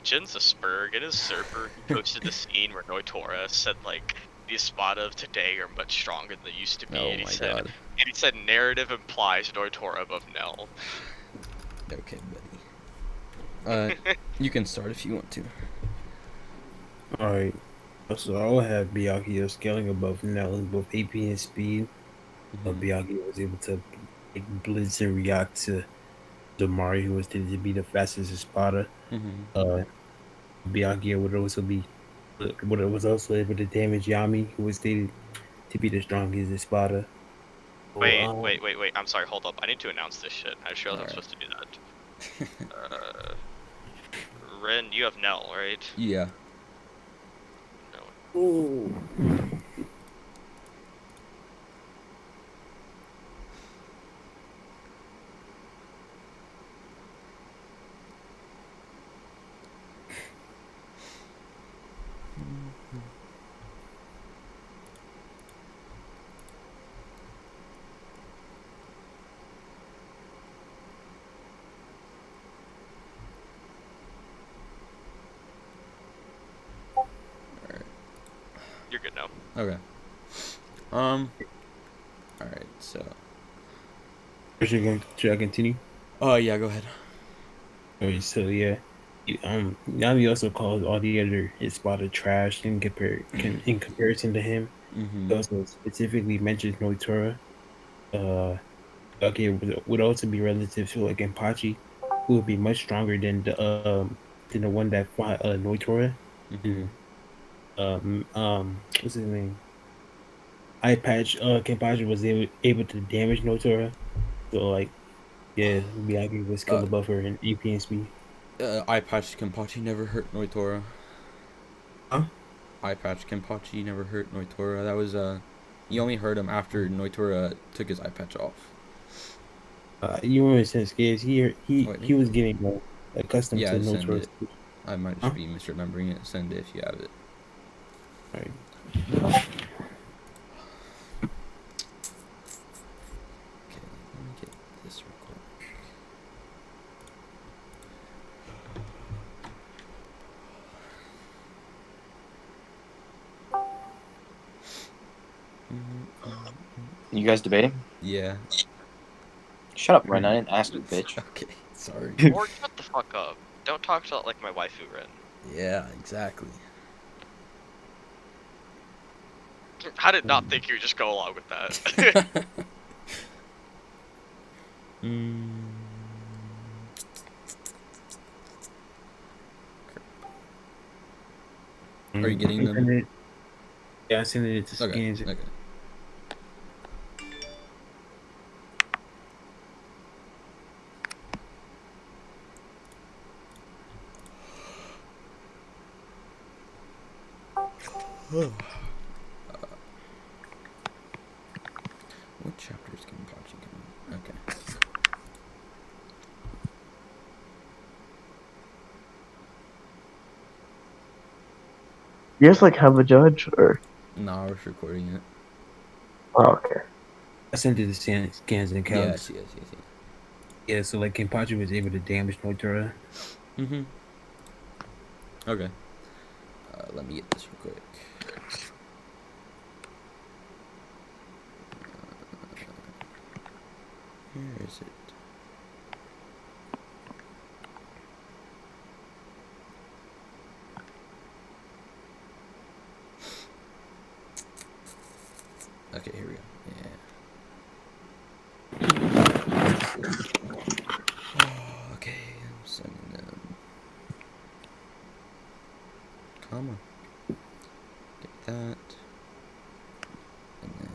Jin's a Spurg. In his server, he posted the scene where Noitora said, like, the Espada of today are much stronger than they used to be. Oh and my god. he said narrative implies Noitora above Nell. Okay, buddy. You can start if you want to. Alright. So I will have Byakuya scaling above Nelliel in both AP and speed. Byakuya was able to blitz and react to Damari, who was stated to be the fastest Espada. Byakuya was also able to damage Yami, who was stated to be the strongest Espada. Wait. I'm sorry, hold up. I need to announce this shit. I just realized I'm Alright. supposed to do that. Ren, you have Nell, right? Yeah. No. Ooh. You're good now. Okay. Alright, so. Should I continue? Oh, yeah, go ahead. Alright, so yeah. Yami also calls all the other Espada trash in comparison to him. He also specifically mentions Noitora. Okay, would also be relative to like Kenpachi, who would be much stronger than the one that fought Noitora. What's his name? Eye Patch. Kenpachi was able to damage Noitora, so like, yeah, Miyagi was skill above her in EP and speed. Eye Patch Kenpachi never hurt Noitora. Huh? Eye Patch Kenpachi never hurt Noitora. That was, you only hurt him after Noitora took his eye patch off. You remember since kids, he was getting accustomed Yeah, to send Noitora. it. I might just be misremembering it. Send it if you have it. Alright. Okay, let me get this real quick. You guys debating? Yeah. Shut up, Ren. I didn't ask you, bitch. Okay, sorry. Or shut the fuck up. Don't talk to like my waifu, Ren. Yeah, exactly. I did not think you would just go along with that. Are you getting them? Yeah, I sent it to Scans. Okay. What chapter is Kenpachi coming? Okay. You guys like have a judge or? Nah, we're just recording it. Oh, okay. I sent it to Scans and Cows. Yes. Yeah, so like Kenpachi was able to damage Noitora. Okay. Let me get this real quick. Where is it? Okay, here we go. Yeah. Okay, I'm sending them. Come on. Get that. And then...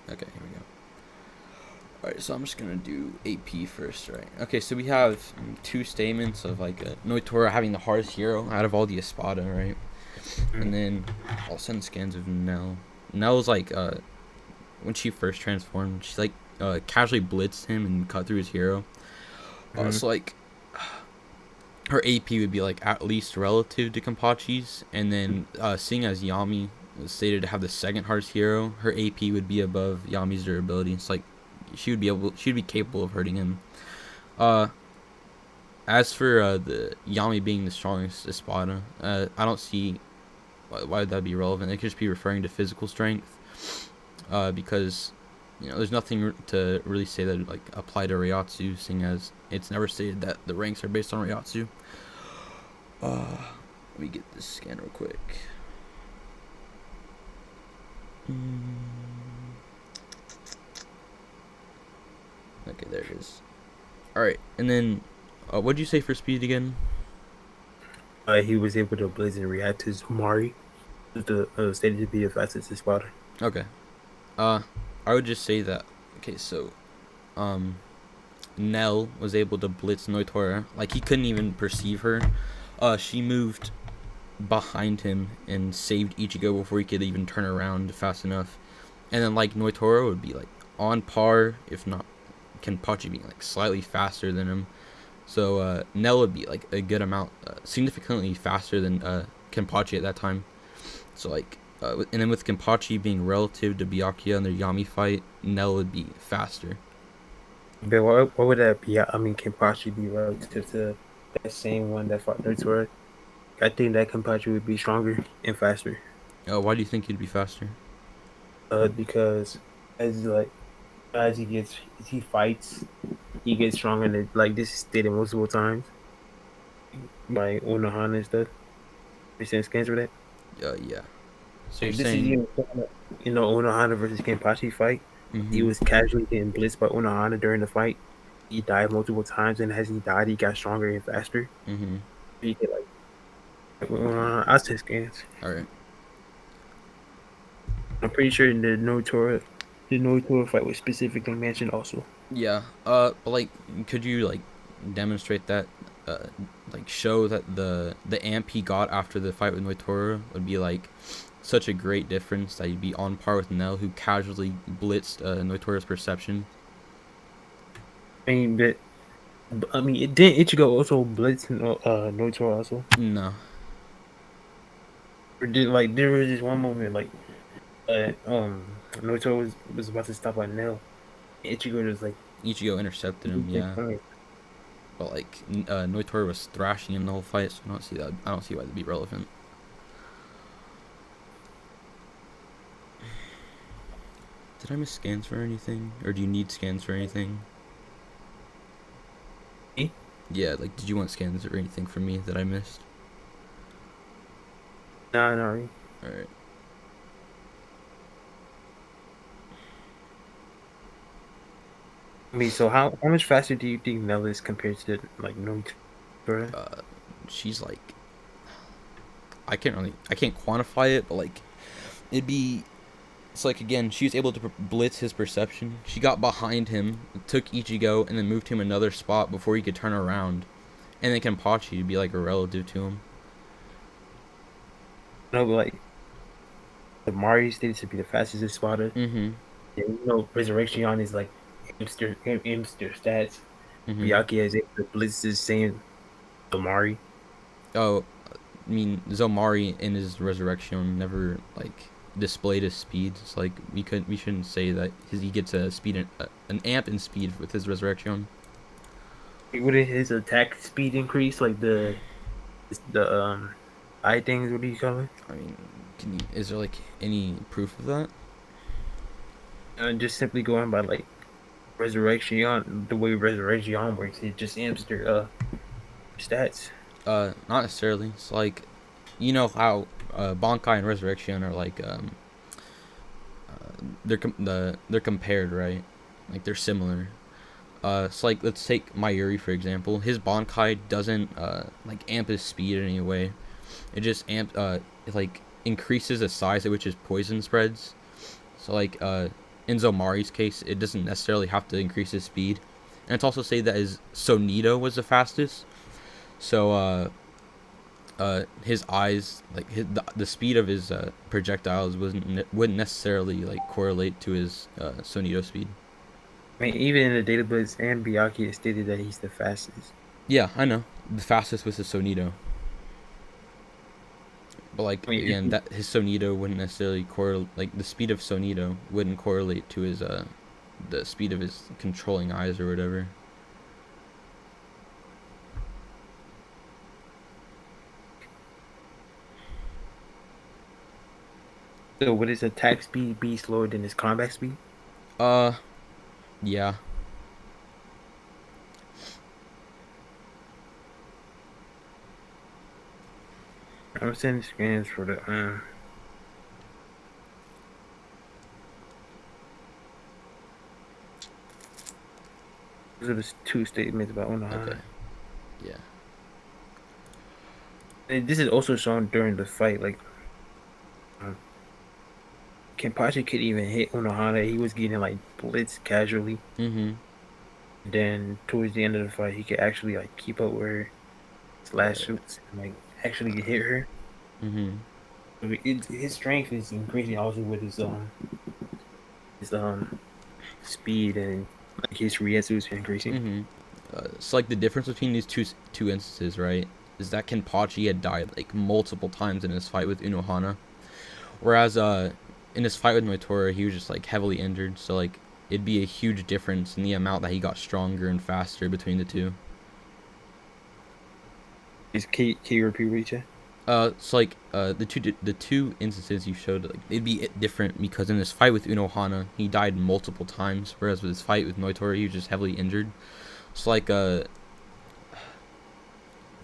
Okay, here we go. Alright, so I'm just gonna do AP first, right? Okay, so we have two statements of like Noitora having the hardest hero out of all the Espada, right? And then I'll send scans of Nell. Nell's like when she first transformed, she like casually blitzed him and cut through his hero. So like her AP would be like at least relative to Kenpachi's, and then seeing as Yami was stated to have the second hardest hero, her AP would be above Yami's durability. It's like she'd be capable of hurting him. As for the Yami being the strongest Espada, I don't see why would that be relevant. It could just be referring to physical strength, because there's nothing to really say that like apply to Reiatsu, seeing as it's never stated that the ranks are based on Reiatsu. Let me get this scan real quick. Okay, there it is. Alright, and then, what'd you say for speed again? He was able to blitz and react to Mari, the stated to be the fastest spotter. Okay. I would just say that, okay, so, Nell was able to blitz Noitora. Like, he couldn't even perceive her. She moved behind him and saved Ichigo before he could even turn around fast enough. And then, like, Noitora would be, like, on par, if not Kenpachi being, like, slightly faster than him. So, Nell would be, like, a good amount, significantly faster than Kenpachi at that time. So, like, and then with Kenpachi being relative to Byakuya in their Yami fight, Nell would be faster. But what would that be? I mean, Kenpachi be relative to that same one that fought Naruto? I think that Kenpachi would be stronger and faster. Why do you think he'd be faster? Because as he fights, he gets stronger. And like this is stated multiple times by Unohana and stuff. You sense scans for that? Yeah. So you're This saying... is Unohana versus Kenpachi fight. Mm-hmm. He was casually getting blitzed by Unohana during the fight. He died multiple times, and as he died, he got stronger and faster. Mm-hmm. He could I'll say scans. Alright. I'm pretty sure the Notora fight was specifically mentioned also. Yeah. But like, could you like demonstrate that? Like show that the amp he got after the fight with Noitora would be like such a great difference that he'd be on par with Nell, who casually blitzed Noitora's perception. I mean, it didn't Ichigo also blitz Notora also? No. Or there was this one moment Notora was about to stop on Nell. Ichigo was like Ichigo intercepted him, yeah. But like, Noitora was thrashing him the whole fight, so I don't see that. I don't see why that'd be relevant. Did I miss scans for anything, or do you need scans for anything? Me? Yeah, like, did you want scans or anything from me that I missed? No. All right. I mean, so how much faster do you think Nell is compared to like Notora? She's like, I can't quantify it, but like, it's like, again, she was able to blitz his perception. She got behind him, took Ichigo, and then moved him another spot before he could turn around. And then Kenpachi would be like a relative to him. No, but like the Mari stated to be the fastest spotter. Mm-hmm. Resurrection is like hamster stats. Mm-hmm. Byakuya is able to blitz the same Mari. Oh, I mean, Zomari in his resurrection never like displayed his speed. It's like we shouldn't say that he gets a speed an amp in speed with his resurrection. Wouldn't his attack speed increase like the eye things? What do you call it? I mean, is there like any proof of that? Just simply going by like Resurrection, the way Resurrection works, it just amps their stats. Not necessarily. It's like, you know how Bankai and Resurrection are like they're compared, right? Like they're similar. It's like, let's take Mayuri for example. His Bankai doesn't like amp his speed in any way. It just it like increases the size at which his poison spreads. So like in Zomari's case, it doesn't necessarily have to increase his speed. And it's also say that his Sonido was the fastest. So his eyes, like the speed of his projectiles wouldn't necessarily like correlate to his Sonido speed. I mean, even in the database, and Byakuya stated that he's the fastest. Yeah, I know. The fastest was his Sonido. But like, again, that his Sonido wouldn't necessarily correlate. Like the speed of Sonido wouldn't correlate to his the speed of his controlling eyes or whatever. So would his attack speed be slower than his combat speed? Yeah. I'm sending scans for the those are the two statements about Okay. Unohana. Yeah. And this is also shown during the fight. Like, um, Kenpachi could even hit Unohana. He was getting like blitzed casually. Mhm. Then towards the end of the fight, he could actually like keep up with her slash Right. shoots and like actually hit her. Mhm. So his strength is increasing also with his speed and like his Ryetsu is increasing. Mhm. It's like the difference between these two instances, right? Is that Kenpachi had died like multiple times in his fight with Unohana, whereas in his fight with Noitora he was just like heavily injured. So like it'd be a huge difference in the amount that he got stronger and faster between the two. Is can you repeat what you said? So like the two instances you showed, like it'd be different because in his fight with Unohana he died multiple times, whereas with his fight with Noitora he was just heavily injured. So like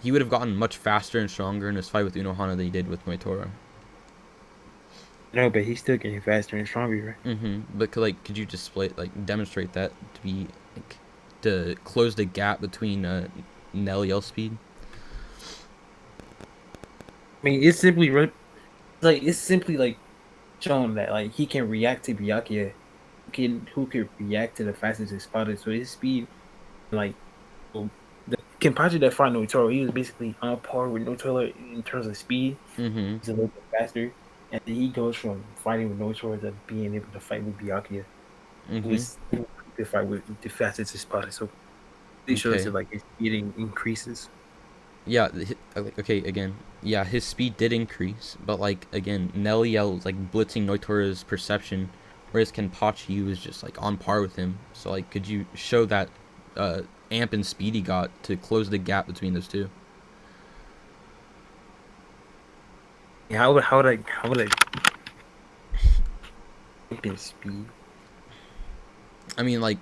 he would have gotten much faster and stronger in his fight with Unohana than he did with Noitora. No, but he's still getting faster and stronger, right? But could you display demonstrate that to be like to close the gap between Nelliel speed? I mean, it's simply like shown that like he can react to Byakuya, who can react to the fastest spotter. So his speed, like well, the Kenpachi that fought Notora, he was basically on par with Notora in terms of speed. Mm-hmm. He's a little bit faster, and then he goes from fighting with Notora to being able to fight with Byakuya, Mm-hmm. who could fight with the fastest spotter. So it shows Okay. that like his speed increases. Yeah. Okay. Again. Yeah. His speed did increase, but like again, Nelliel was like blitzing Noitora's perception, whereas Kenpachi was just like on par with him. So like, could you show that uh, amp and speed he got to close the gap between those two? Yeah, how would I think his speed? I mean, like,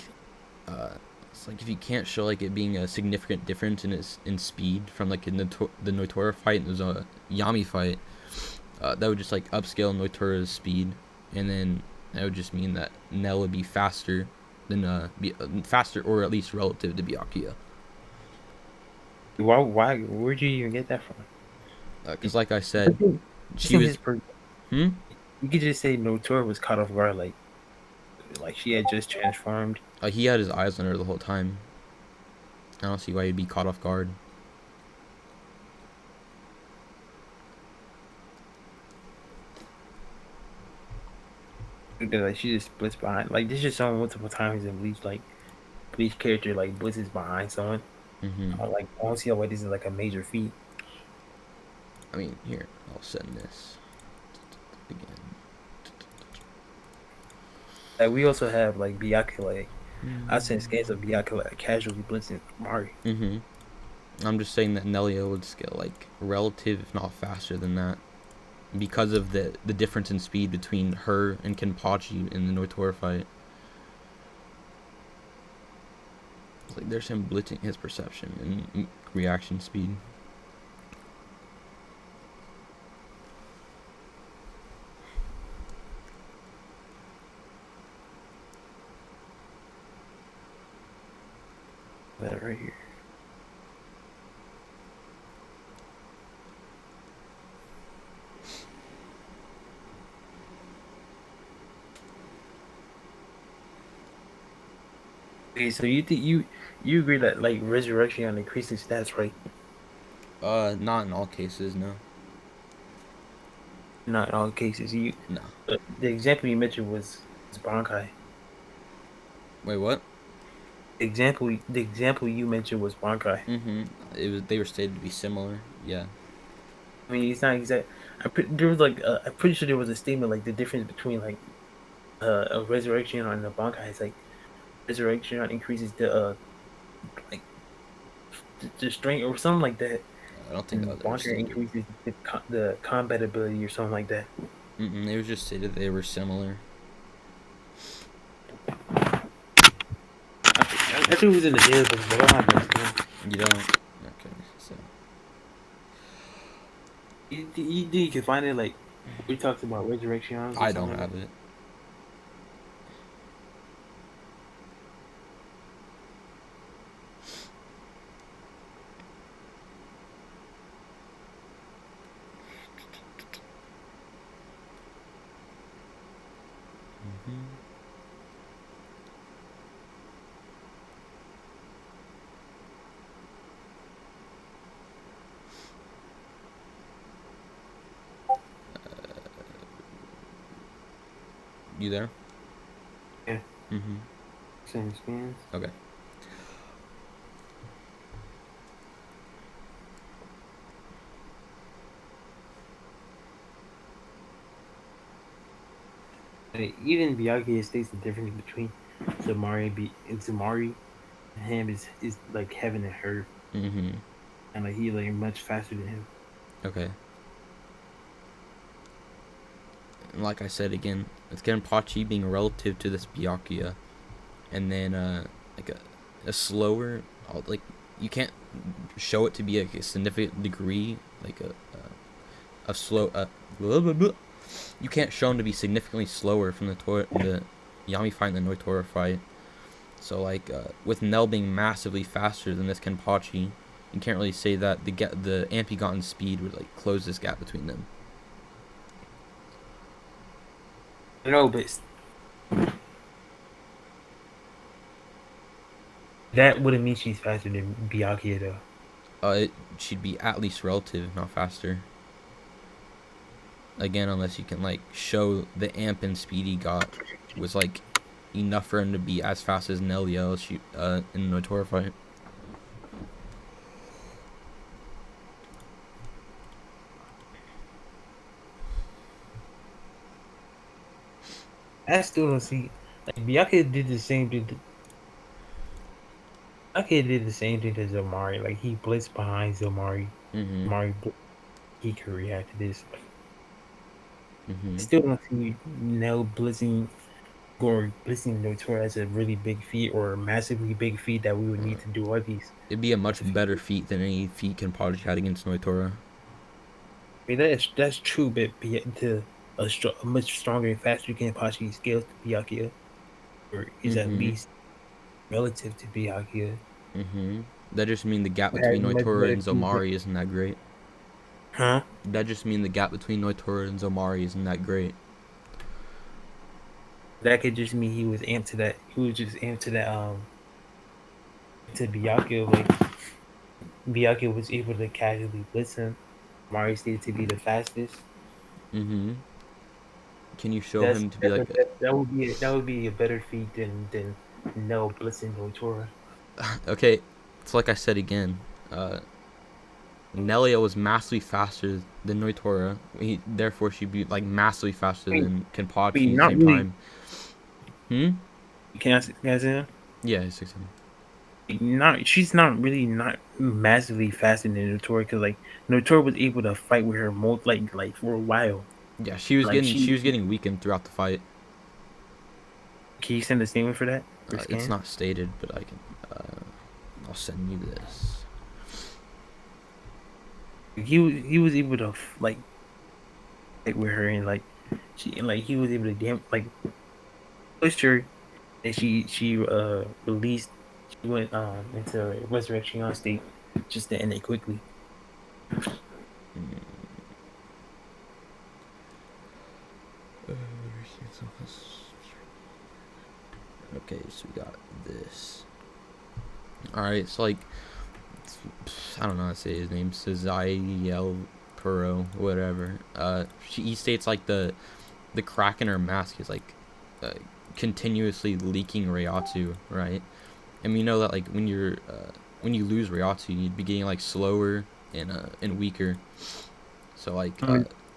it's like if you can't show like it being a significant difference in speed from like in the Noitora fight and there's a Yami fight, that would just like upscale Noitora's speed, and then that would just mean that Nell would be faster than faster or at least relative to Byakuya. Where'd you even get that from? Because like I said, Just she in was. his per Hmm. You could just say Notora was caught off guard, like she had just transformed. He had his eyes on her the whole time. I don't see why he'd be caught off guard. Like she just splits behind. Like this is shown multiple times in Bleach. Like Bleach character like blitzes behind someone. Mm-hmm. Like I don't see why this is like a major feat. I mean, here I'll send this again. Like we also have like Byakuya. Like I've seen scans of Byakuya like, casually blitzing Mari. Mm-hmm. I'm just saying that Nelliel would scale like relative, if not faster than that, because of the difference in speed between her and Kenpachi in the Noitora fight. It's like there's him blitzing his perception and reaction speed. That right here. Okay, so you agree that like resurrection increases stats, right? Not in all cases, no. Not in all cases. No. The example you mentioned was Bankai. Wait, what? The example you mentioned was Bankai. Mm-hmm. They were stated to be similar. Yeah. I mean, it's not exact. There was like I'm pretty sure there was a statement like the difference between like a resurrection and a Bankai is like Resurrection increases like the strength or something like that, I don't think that and was ever Bonker stated. increases the combat ability or something like that. It was just stated they were similar. I think it was in the daily book, but I don't have those things. You don't? Okay, so. You can find it like we talked about resurrections or I don't something like have it. You there? that. Yeah, Mm-hmm. same spins. Okay. Even Byakuya states the difference between Zamari and him is like heaven and earth, Mm-hmm. and like he like much faster than him. Okay. And like I said again, it's Kenpachi being relative to this Byakuya, and then like a slower, like you can't show it to be like a significant degree, like a slow blah, blah, blah. You can't show him to be significantly slower from the Yami fight and the Noitora fight. So like with Nell being massively faster than this Kenpachi, you can't really say that the Amphigotten speed would like close this gap between them. No, but that wouldn't mean she's faster than Byakuya though. She'd be at least relative, if not faster. Again, unless you can like show the amp and speed he got was like enough for him to be as fast as Nelliel in the Noitora fight. I still don't see like Byakuya did the same thing. Byakuya did the same thing to Zomari. Like he blitzed behind Zomari. Mhm. Zomari, he could react to this. I Mhm. still don't see Nell blitzing or blitzing Notora as a really big feat or a massively big feat that we would need to do all these. It'd be a much To better feat than any feat Kenpachi had against Noitora. I mean, that's true, but to a much stronger and faster Kenpachi scales to Byakuya, or is at Mhm. least relative to Byakuya. Mhm. That just mean the gap Has between much Noitora better and feet than- Zomari isn't that great. Huh? That just mean the gap between Noitora and Zomari isn't that great. That could just mean he was amped to that. He was just amped to that. To Byakuya, like Byakuya was able to casually blitz him. Mari stated to be the fastest. Mhm. Can you show him to be like That would be a better feat than no blitzing Notora. okay, it's like I said again. Nelliel was massively faster than Noitora. Therefore, she'd be like massively faster than I mean, Kenpachi at the not same really. time. Hmm. Can I say that? Yeah, he's 6'7". Not she's not really not massively faster than Notora because like Notora was able to fight with her most like for a while. Yeah, Like she was getting weakened throughout the fight. can you send a statement for that or It's scan? not stated, but I can. I'll send you this. He was able to like fight with her and like he was able to pushed her and she released she went into a resurrection state just to end it quickly. Okay, so we got this. All right, so like, I don't know how to say his name. Ceziel Puro, whatever. He states like the crack in her mask is like uh, continuously leaking Rayatsu, right? And we know that like when you lose Rayatsu, you'd be getting like slower and weaker. So like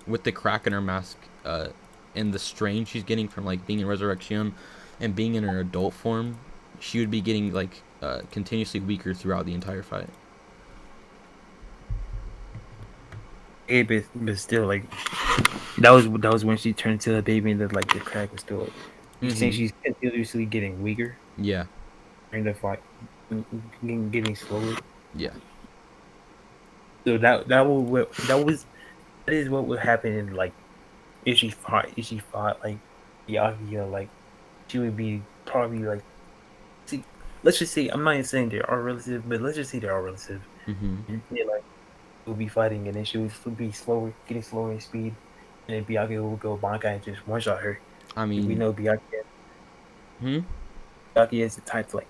with the crack in her mask and the strain she's getting from like being in Resurrection and being in her adult form, she would be getting like continuously weaker throughout the entire fight. Yeah, but still, like that was when she turned to a baby, and like the crack was still. Like, you think Mm-hmm. she's continuously getting weaker Yeah. during the fight, getting slower. Yeah. So that is what would happen in like if she fought like Byakuya, like she would be probably like, see, let's just say, I'm not even saying they are relative, but let's just say they are relative. Mm-hmm. And they like will be fighting, and then she would be slower, getting slower in speed, and then Byakuya would go Bankai and just one shot her. I We mean, know hmm. Byakuya is the type to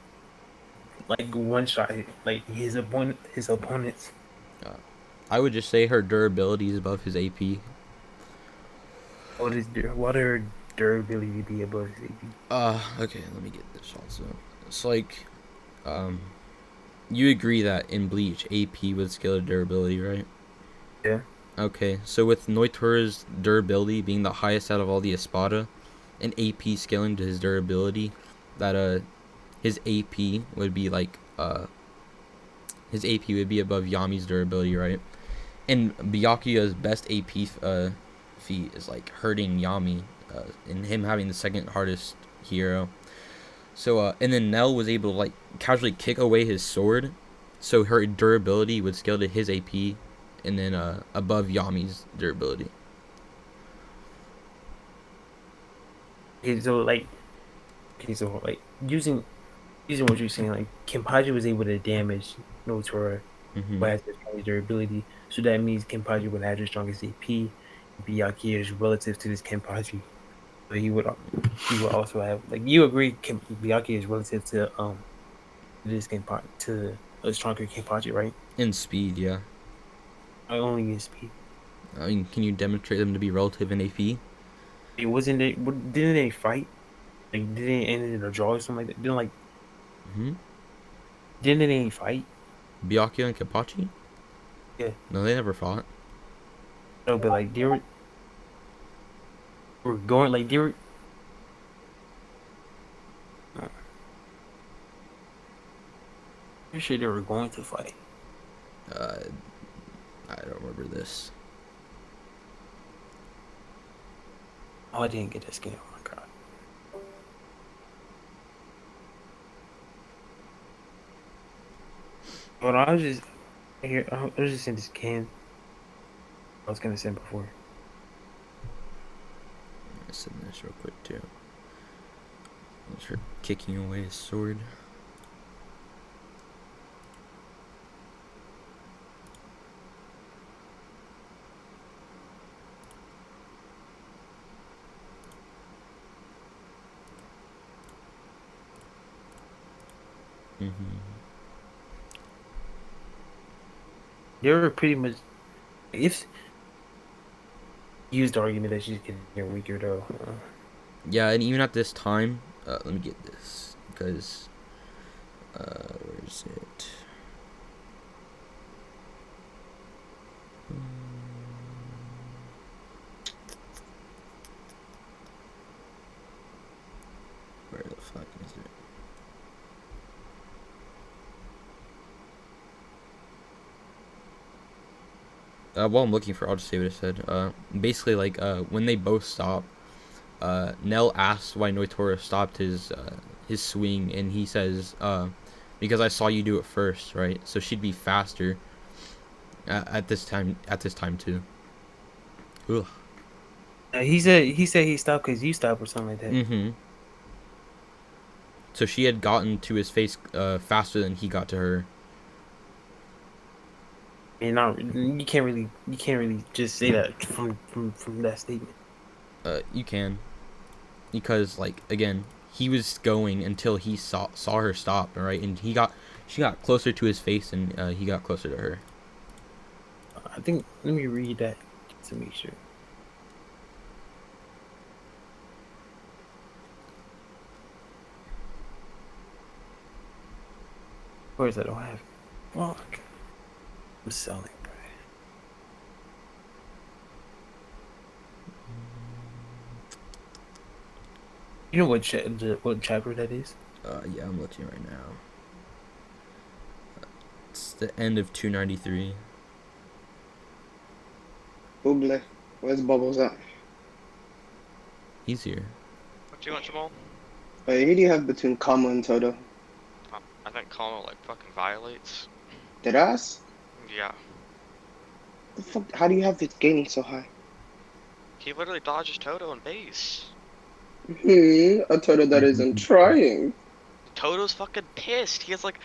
like one shot like his opponents. I would just say her durability is above his AP. What her durability be above his AP? Okay, let me get this also. It's like, um, you agree that in Bleach, AP would scale to durability, right? Yeah. Okay, so with Noitora's durability being the highest out of all the Espada, and AP scaling to his durability, that his AP would be like his AP would be above Yami's durability, right? And Byakuya's best AP feat is like hurting Yami, and him having the second hardest hero. So and then Nell was able to like casually kick away his sword, so her durability would scale to his AP, and then above Yami's durability. Okay, so like, using what you're saying, like Kenpachi was able to damage Notora, Mm-hmm. but has the strongest durability. So that means Kenpachi would have the strongest AP. Byakuya is relative to this Kenpachi. But he would also have, like, you agree Byakuya is relative to this Kenpachi, to a stronger Kenpachi, right? In speed, yeah. Only in speed. I mean, can you demonstrate them to be relative in AP? It wasn't they didn't they fight? Like, didn't they end in a draw or something like that? Mm-hmm. Didn't they fight? Byakuya and Kapachi? Yeah. No, they never fought. No, but like were going like they were pretty sure they were going to fight. Uh, I don't remember this. Oh, I didn't get this game. Oh my god. But I was just here. I was just in this game. I was gonna say before. I said this real quick too. That's her kicking away his sword. Mm-hmm. They were pretty much, if used the argument that she's getting weaker though. Yeah, and even at this time, let me get this because where is it? Where the fuck is it? While I'm looking for, I'll just say what it said. Basically, like, when they both stop, Nell asks why Noitora stopped his swing, and he says, because I saw you do it first, right? So she'd be faster at this time. At this time too. Ugh. He said he stopped because you stopped or something like that. Mm-hmm. So she had gotten to his face faster than he got to her. And not you can't really just say that from that statement. You can, because like again, he was going until he saw her stop, right? And she got closer to his face, and he got closer to her. I think, let me read that to make sure. Of course, I don't have. Fuck. I'm selling, bro. You know what chapter that is? Yeah, I'm looking right now. It's the end of 293. Buble. Where's Bubbles at? He's here. What you want, Jamal? Wait, who do you have between Kama and Toto? I think Kama like fucking violates. Did I ask? Yeah. The fuck? How do you have this gaining so high? He literally dodges Toto in base. A Toto that isn't trying. Toto's fucking pissed. He has like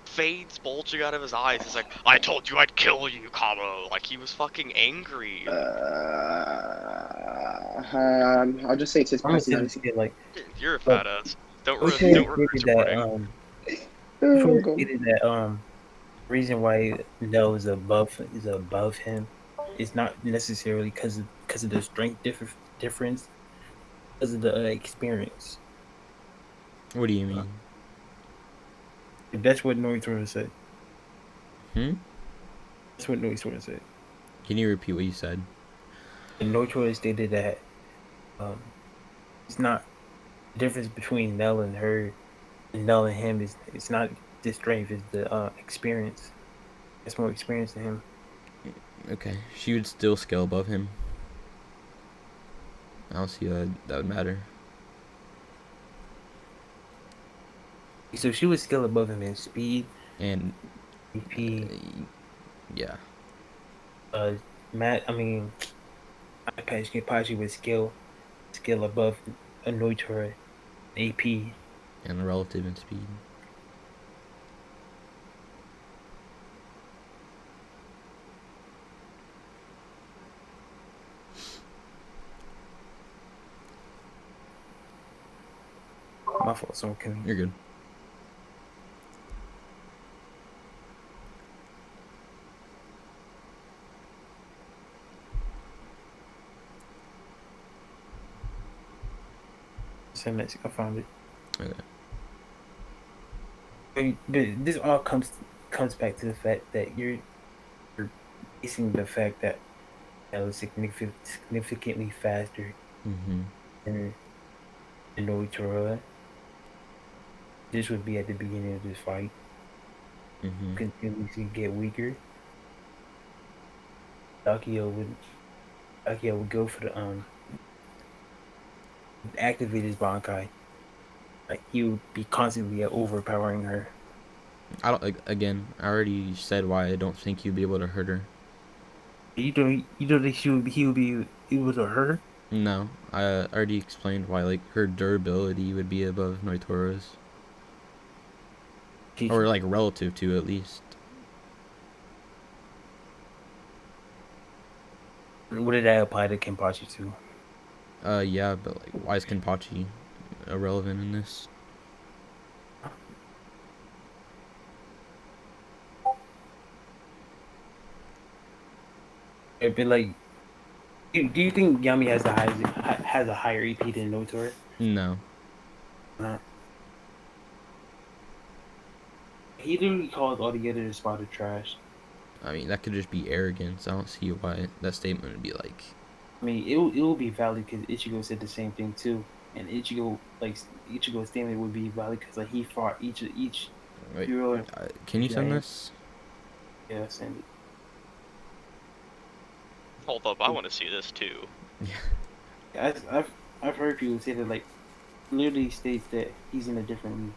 fades bulging out of his eyes. He's like, I told you I'd kill you, Kamo. Like he was fucking angry. I'll just say it's his I'm gonna say personality. this like, You're a but fat ass. Don't Ochoa reverse stated that reporting. Oh, Ochoa God. stated that reason why Nell is above him is not necessarily because of the strength difference, because of the experience. What do you mean? That's what Noitora said. Hmm? That's what Noitora said. Can you repeat what you said? And Noitora stated that um, it's not the difference between Nell and her, and Nell and him is it's not the strength, it's the experience. It's more experience than him. Okay, she would still scale above him. I don't see that would matter. So she was still above him in speed, And EP, yeah, uh, Matt. I mean, Apache was skill above Noitora, AP. and relative in speed. My fault. So can You're good. send that. I found it. Okay. But this all comes back to the fact that you're basing the fact that was significantly faster Mm-hmm. than Noitora. This would be at the beginning of this fight. Mm-hmm. Continuously get weaker. Byakuya would go for the activate his Bankai. Like he would be constantly overpowering her. I don't. Again, I already said why I don't think you'd be able to hurt her. You don't think he would be able to hurt her? No, I already explained why. Like her durability would be above Noitora's, or like relative to at least. What did that apply to Kenpachi too? Yeah, but like, why is Kenpachi irrelevant in this? It'd be like, do you think Yami has a higher EP than Notora? No. He literally calls all the other spotted trash. I mean, that could just be arrogance. I don't see why that statement would be like. I mean, it will be valid because Ichigo said the same thing too, and Ichigo's statement would be valid because like he fought each Wait, hero. can you send giant. this? Yeah, send it. Hold up, I want to see this too. Yeah. I've heard people say that like literally states that he's in a different league.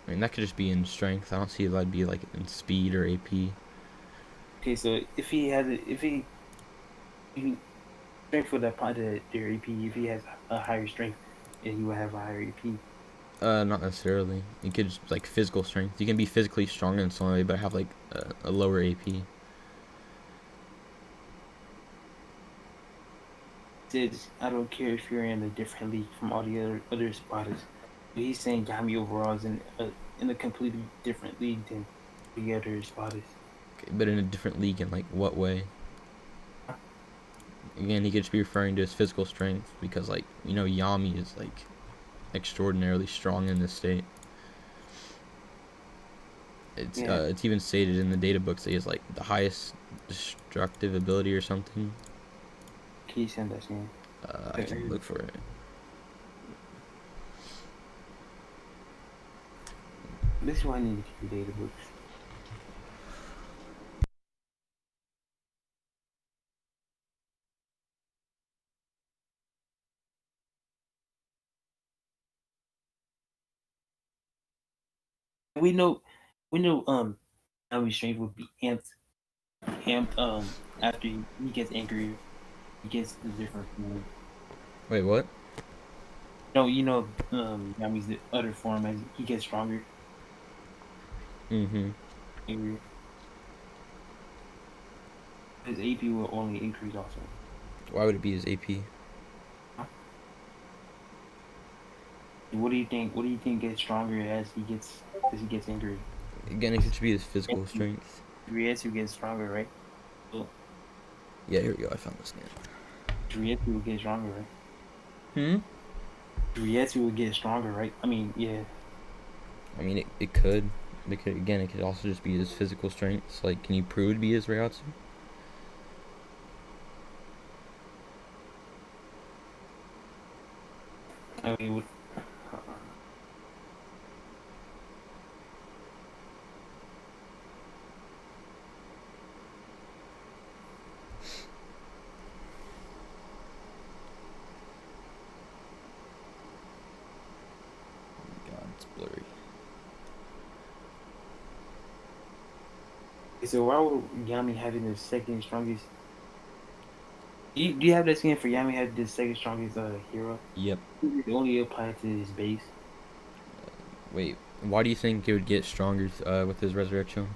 I mean, that could just be in strength. I don't see that'd be like in speed or AP. Okay, so if he has it, if he strength for that part of their AP, if he has a higher strength, then he will have a higher AP. Not necessarily. You could just like physical strength. You can be physically stronger in some way, but have like a lower AP. Says I don't care if you're in a different league from all the other spotters. But he's saying Yami overall is in a completely different league than the other spotters. Okay, but in a different league, in like what way? Again, he could just be referring to his physical strength because, like, Yami is like extraordinarily strong in this state. It's even stated in the data books that he has like the highest destructive ability or something. Can you send that to me? I can look for it. This is why I need to do data books. We know, Yami's strength would be amped after he gets angry, he gets the different form. Wait, what? No, Yami's the other form as he gets stronger, Mm-hmm. angrier. His AP will only increase also. Why would it be his AP? What do you think? What do you think gets stronger as he gets angry? Again, it could be his physical strength. Rietsu gets stronger, right? So Yeah, here we go. I found this again. Rietsu will get stronger, right? Hmm? Rietsu will get stronger, right? I mean, yeah. I mean, it could. Again, it could also just be his physical strengths. Like, can you prove it to be his Ryatsu? I mean, God, it's blurry. so why would Yami having the second strongest? Do you have that skin for Yami having the second strongest hero? Yep. It only applied to his base. Wait, why do you think it would get stronger with his resurrection?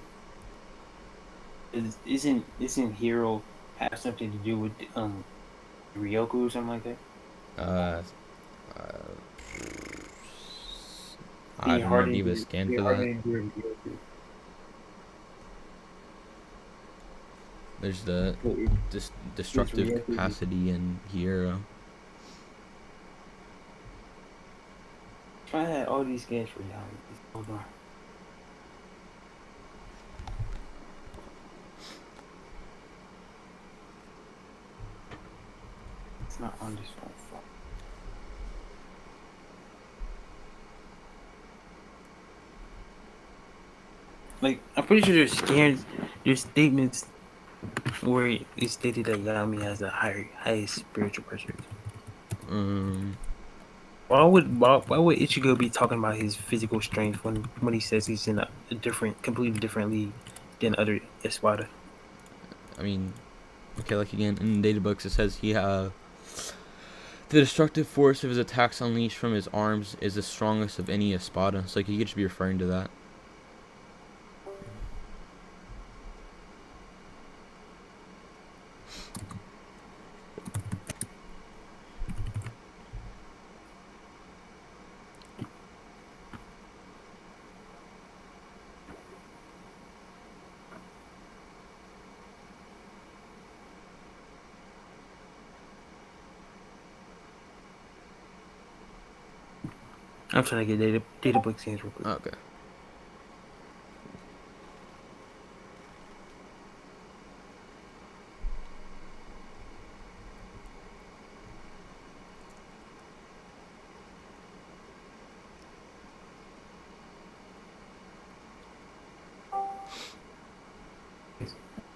Isn't hero have something to do with Ryoku or something like that? Uh, uh, I Being don't know. Do hardened, you have a scan being for that? hardened to Ryoku. There's the So it's destructive Ryoku. capacity in hero. I had all these skins for Yami. Hold on. It's not on this phone. Fuck. Like I'm pretty sure there's statements where it's stated that Yami has the highest spiritual pressure. Um, Why would Ichigo be talking about his physical strength when he says he's in a different, completely different league than other Espada? I mean, okay, like again in the data books it says the destructive force of his attacks unleashed from his arms is the strongest of any Espada. So like he could just be referring to that. I'm trying to get data book scenes real quick. Okay.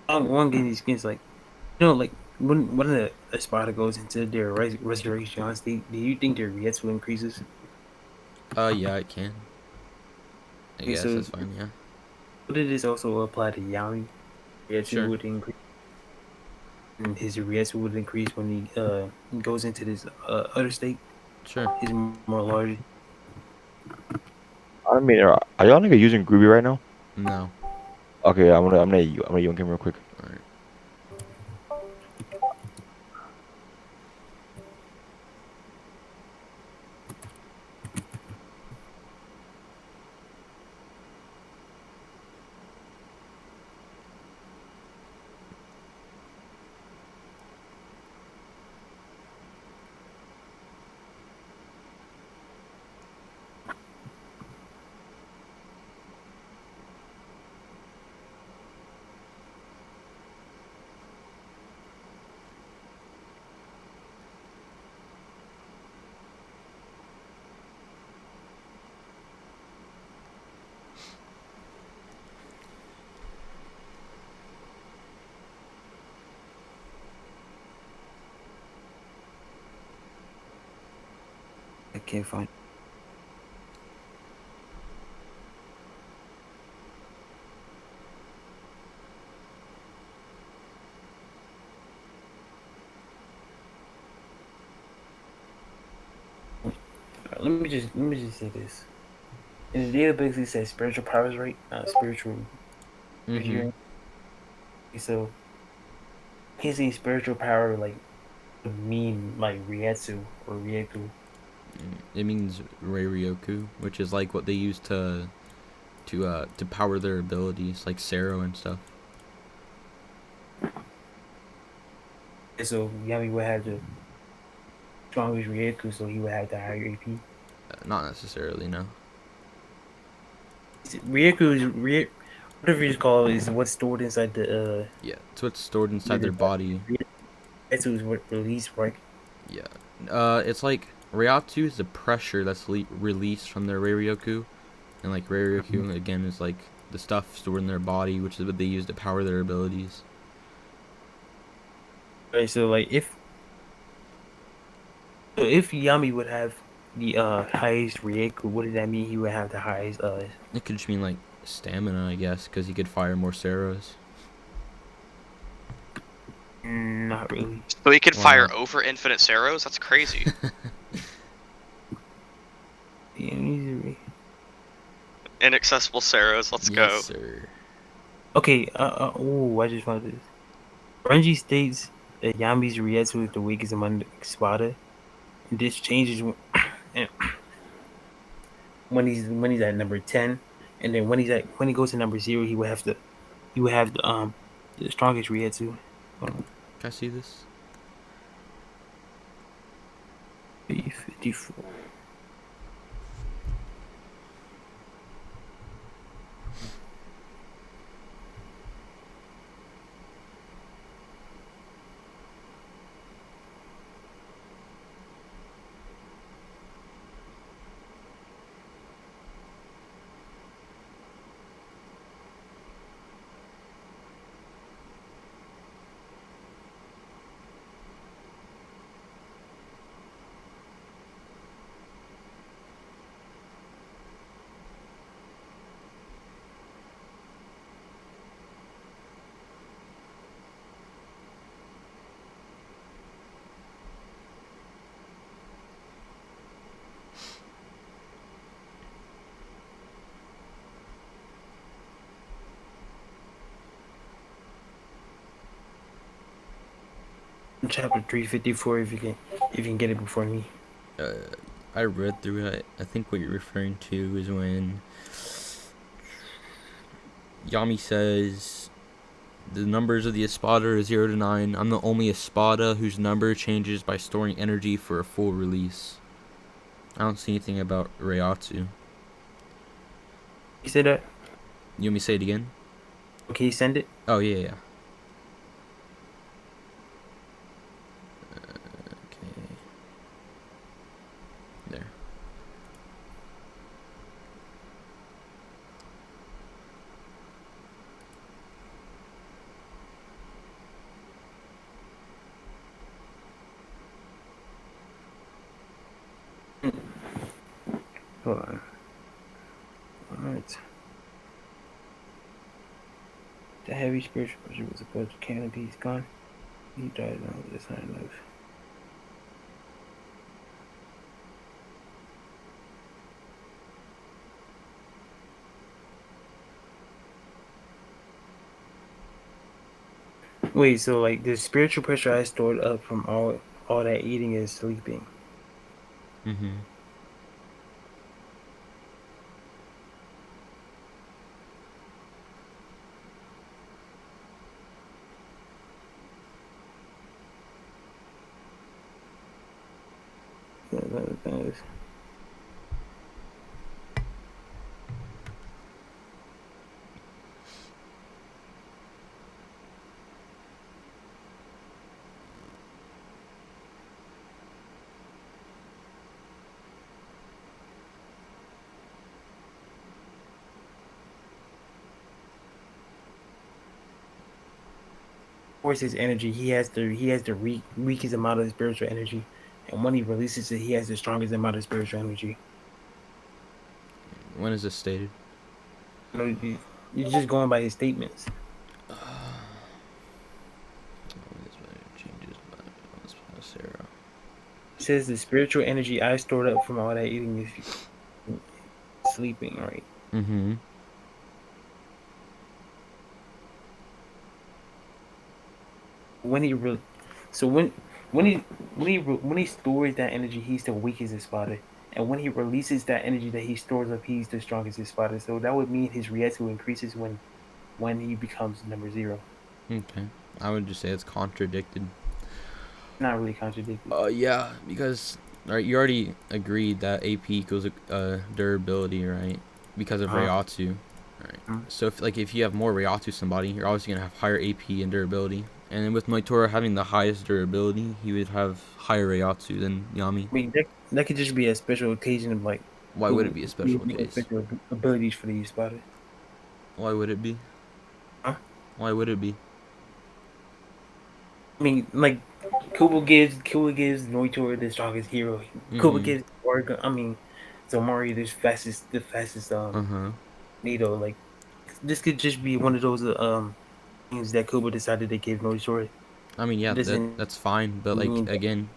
One of these skins, like like when the Espada goes into their restoration state, do you think their Rietsu increases? Yeah, it can. I Okay, guess so that's fine. Yeah. did this also apply to Yami? Rietsu Sure. would increase, and his Rietsu would increase when he goes into this other state. Sure. He's more large. I mean, are y'all nigga using Groovy right now? No. Okay, I'm gonna yoink him real quick. All right. can't find. Let me just say this. In the database, it says spiritual powers, right? Spiritual. Mm-hmm. So, can't say spiritual power like mean like Ryetsu or Ryeku. It means Reiryoku, which is like what they use to power their abilities, like Sero and stuff. And so Yami would have the strongest Ryeku, so he would have the higher AP. Not necessarily, no. Ryeku is whatever you call it is what's stored inside the Yeah, it's what's stored inside their body. Ryetsu is what released, right? Yeah. It's like Ryatsu is the pressure that's released from their Reiryoku, and like Reiryoku again is like the stuff stored in their body, which is what they use to power their abilities. Right. So like if Yami would have the highest Ryeku, what did that mean? He would have the highest It could just mean like stamina, I guess, because he could fire more Seros. not really. So he can Why fire not? over infinite Ceros? That's crazy. Yeah, easy. Inaccessible Ceros, let's Yes, go. sir. Okay, I just found this. Renji states that Yami's Ryetsu is the weakest among the Espada, and this changes when he's at number 10, and then when he goes to number 0, he would have the strongest Ryetsu. Hold on, Can I see this? 54. Chapter 354 if you can get it before me. I read through it. I think what you're referring to is when Yami says the numbers of the Espada are 0 to 9. I'm the only Espada whose number changes by storing energy for a full release. I don't see anything about Reiatsu. You said that? You want me to say it again? Okay, send it. Oh, yeah. Okay. There. Hold on. Alright. The heavy spiritual pressure was supposed to canopy. He's gone. He died on this side of life. Wait, so like the spiritual pressure I stored up from all that eating and sleeping. Mm-hmm. Force his energy. He has the weakest amount of spiritual energy. and when he releases it, he has the strongest amount of spiritual energy. When is this stated? You're just going by his statements. Changes by Sarah. It says the spiritual energy I stored up from all that eating is sleeping, right? Mm-hmm. When he re- so when he stores that energy, he's the weakest Espada. And when he releases that energy that he stores up, he's the strongest Espada. So that would mean his Rietsu increases when he becomes number 0. Okay. I would just say it's contradicted. Not really contradicted. Yeah, because alright, you already agreed that AP equals durability, right? Because of Reiatsu. Alright. So if you have more Reiatsu somebody, you're obviously gonna have higher AP and durability. And then with Moitora having the highest durability, he would have higher Reiatsu than Yami. I mean, that could just be a special occasion of like Why would it be a special case? special abilities for the Espada. Why would it be? Huh? Why would it be? I mean, like Kuba gives Noitora the strongest hero. Kuba Mm-hmm. gives Orga. I mean, Zomari the fastest Uh-huh. Nito. Like this could just be one of those things that Kuba decided to give Noitora. I mean, yeah, Doesn't that's fine, but like mean again,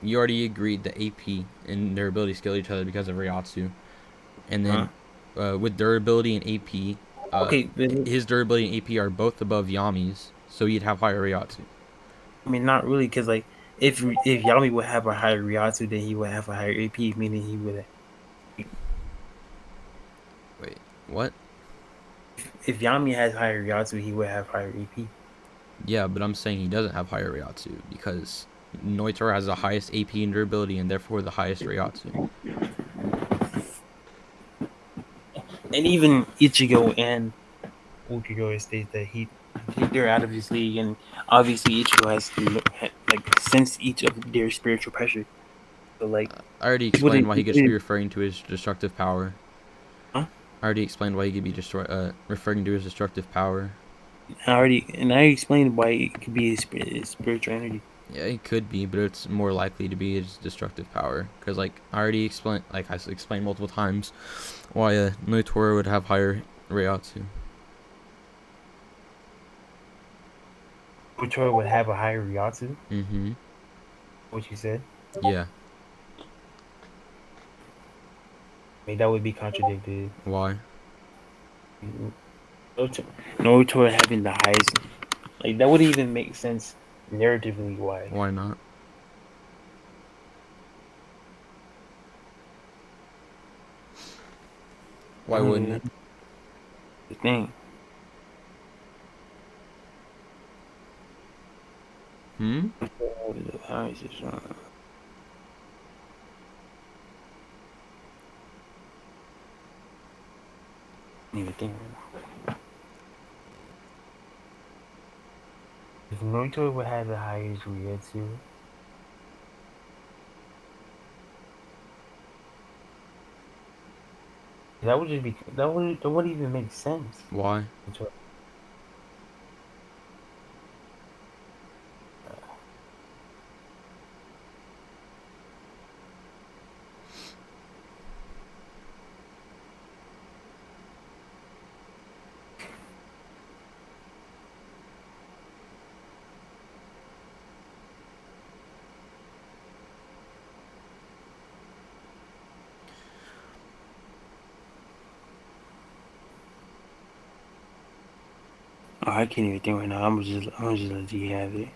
you already agreed that AP and durability skill each other because of Reiatsu, and then with durability and AP, okay. his durability and AP are both above Yami's, so he'd have higher Reiatsu. I mean, not really, because like if Yami would have a higher Ryatsu, then he would have a higher AP, meaning he would. Wait, what? If Yami has higher Ryatsu, he would have higher AP. Yeah, but I'm saying he doesn't have higher Reiatsu because Noitora has the highest AP and durability and therefore the highest Reiatsu. And even Ichigo and Uchigo states that they're out of his league, and obviously Ichigo has like sensed each of their spiritual pressure. So like, I already he explained wouldn't. why he could be referring to his destructive power. Huh? I already explained why he could be referring to his destructive power. I explained why it could be his spiritual energy. Yeah, it could be, but it's more likely to be his destructive power. Because, like, I already explained, like, I explained multiple times why Noitora would have higher Reiatsu. Uchigo would have a higher Ryatsu. Mm-hmm. What you said? Yeah. I mean, that would be contradicted. Why? Naruto having the highest, like that would even make sense narratively. Why? Why not? Why wouldn't it? The thing. Hmm? How is this? Even think. If Naruto would have the highest Ryatsu, that would even make sense. Why? Oh, I can't even think right now. I'm just let you have it.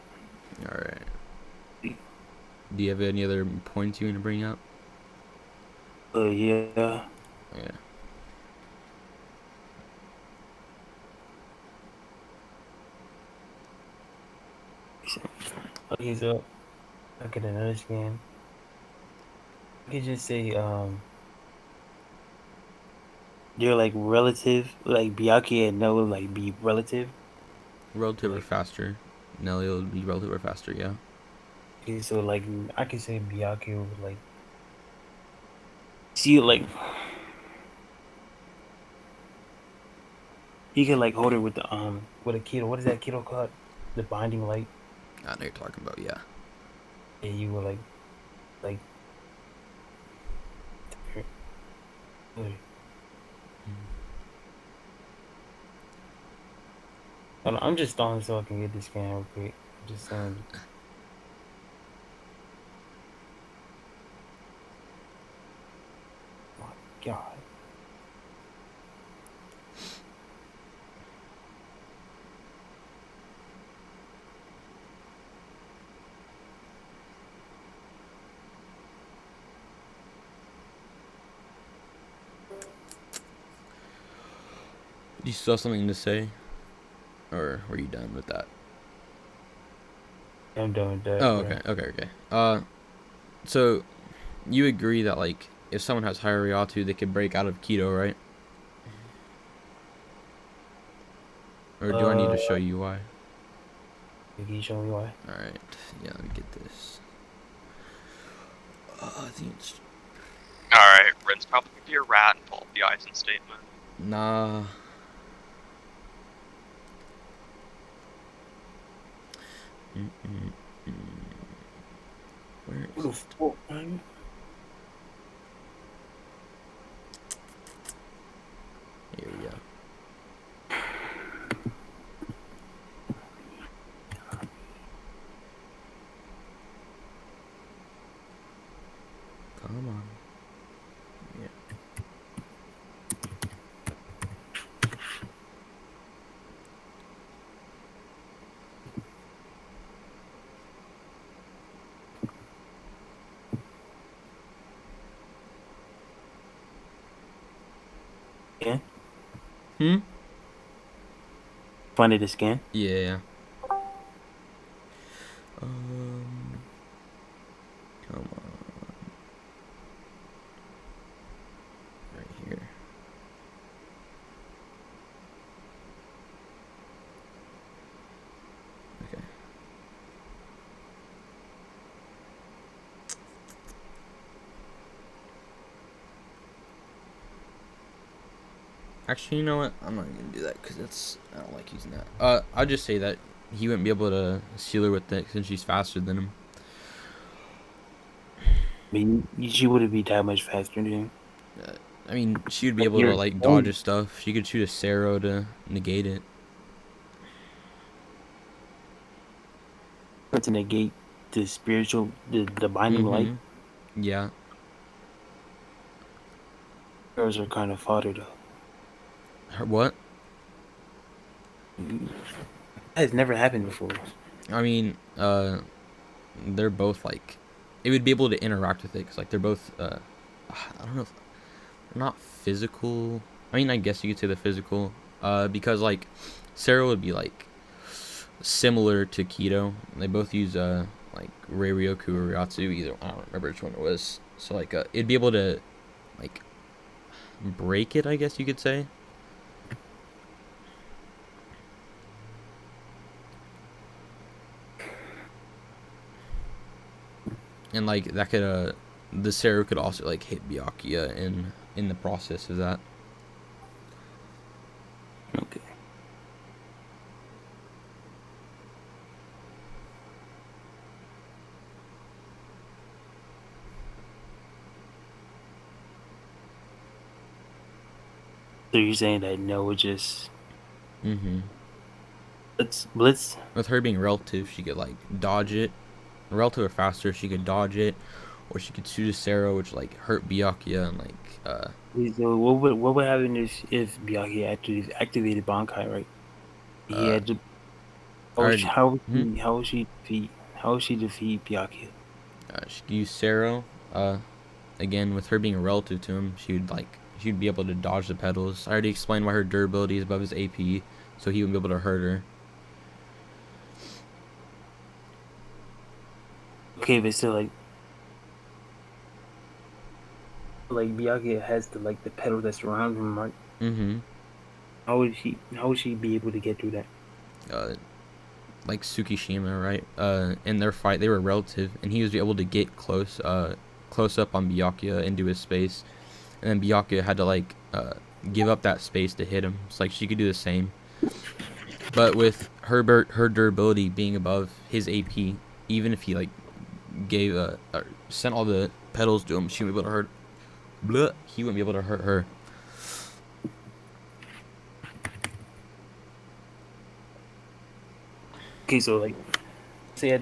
Alright. Do you have any other points you want to bring up? Yeah. Yeah. Okay, so I get another scan. I could just say they're like relative, like Byakuya and Nelliel like be relative. Relative or Like faster. Nelliel would be relative or faster, yeah. okay, so like I could say Byakuya would like see like he could like hold it with a keto. What is that keto called? The binding light. I know you're talking about, yeah. Yeah, you would like like. Hold on, I'm just stalling so I can get this scan real quick. I'm just saying. Oh my God. Do you still have something to say? Or were you done with that? I'm done with that. Oh, bro. okay. So you agree that like if someone has higher Ryatu, they could break out of keto, right? Or do I need to show you why? Can you show me why? All right. Yeah, let me get this. I think it's Alright, Ren's probably gonna be a rat and follow the Eisen statement. nah. Where What is the it? fuck, man? Here we go. Come on. Yeah. Scan? Hmm? Funded the scan? Yeah. Um. Come on. Right here. Okay. Actually, you know what? I'm not gonna do that because I don't like using that. I'll just say that he wouldn't be able to seal her with it since she's faster than him. I mean, she wouldn't be that much faster than him. I mean, she would be Like, able to you're like dodge only his stuff. She could shoot a Sero to negate it. to negate the spiritual, the binding light. Yeah. Girls are kind of fodder though. Her what? That has never happened before. I mean, they're both like, it would be able to interact with it because like they're both I don't know, if, not physical. I mean, I guess you could say the physical. Because like, Sarah would be like similar to Keto. They both use like Rei Ryoku or Ryatsu. Either I don't remember which one it was. So like, it'd be able to like break it, I guess you could say. And like that could the Seru could also like hit Byakuya in the process of that. Okay. So you're saying that no would just let's With her being relative, she could like dodge it. Relative or faster, she could dodge it, or she could shoot a Seru, which like hurt Byakuya and like so what would happen if Byakuya actually activated Bankai, right? He had to already. how would she defeat Byakuya? She could use Seru. Again, with her being a relative to him, she'd be able to dodge the pedals. I already explained why her durability is above his AP, so he wouldn't be able to hurt her. Okay, but still like Byakuya has the pedal that surrounds him, right? How would she be able to get through that? Like Tsukishima, right? In their fight, they were relative, and he was able to get close up on Byakuya into his space, and then Byakuya had to like give up that space to hit him. It's like she could do the same, but with her durability being above his AP, even if he like gave or sent all the petals to him, she wouldn't be able to hurt. Blah, he wouldn't be able to hurt her. Okay, so like, say at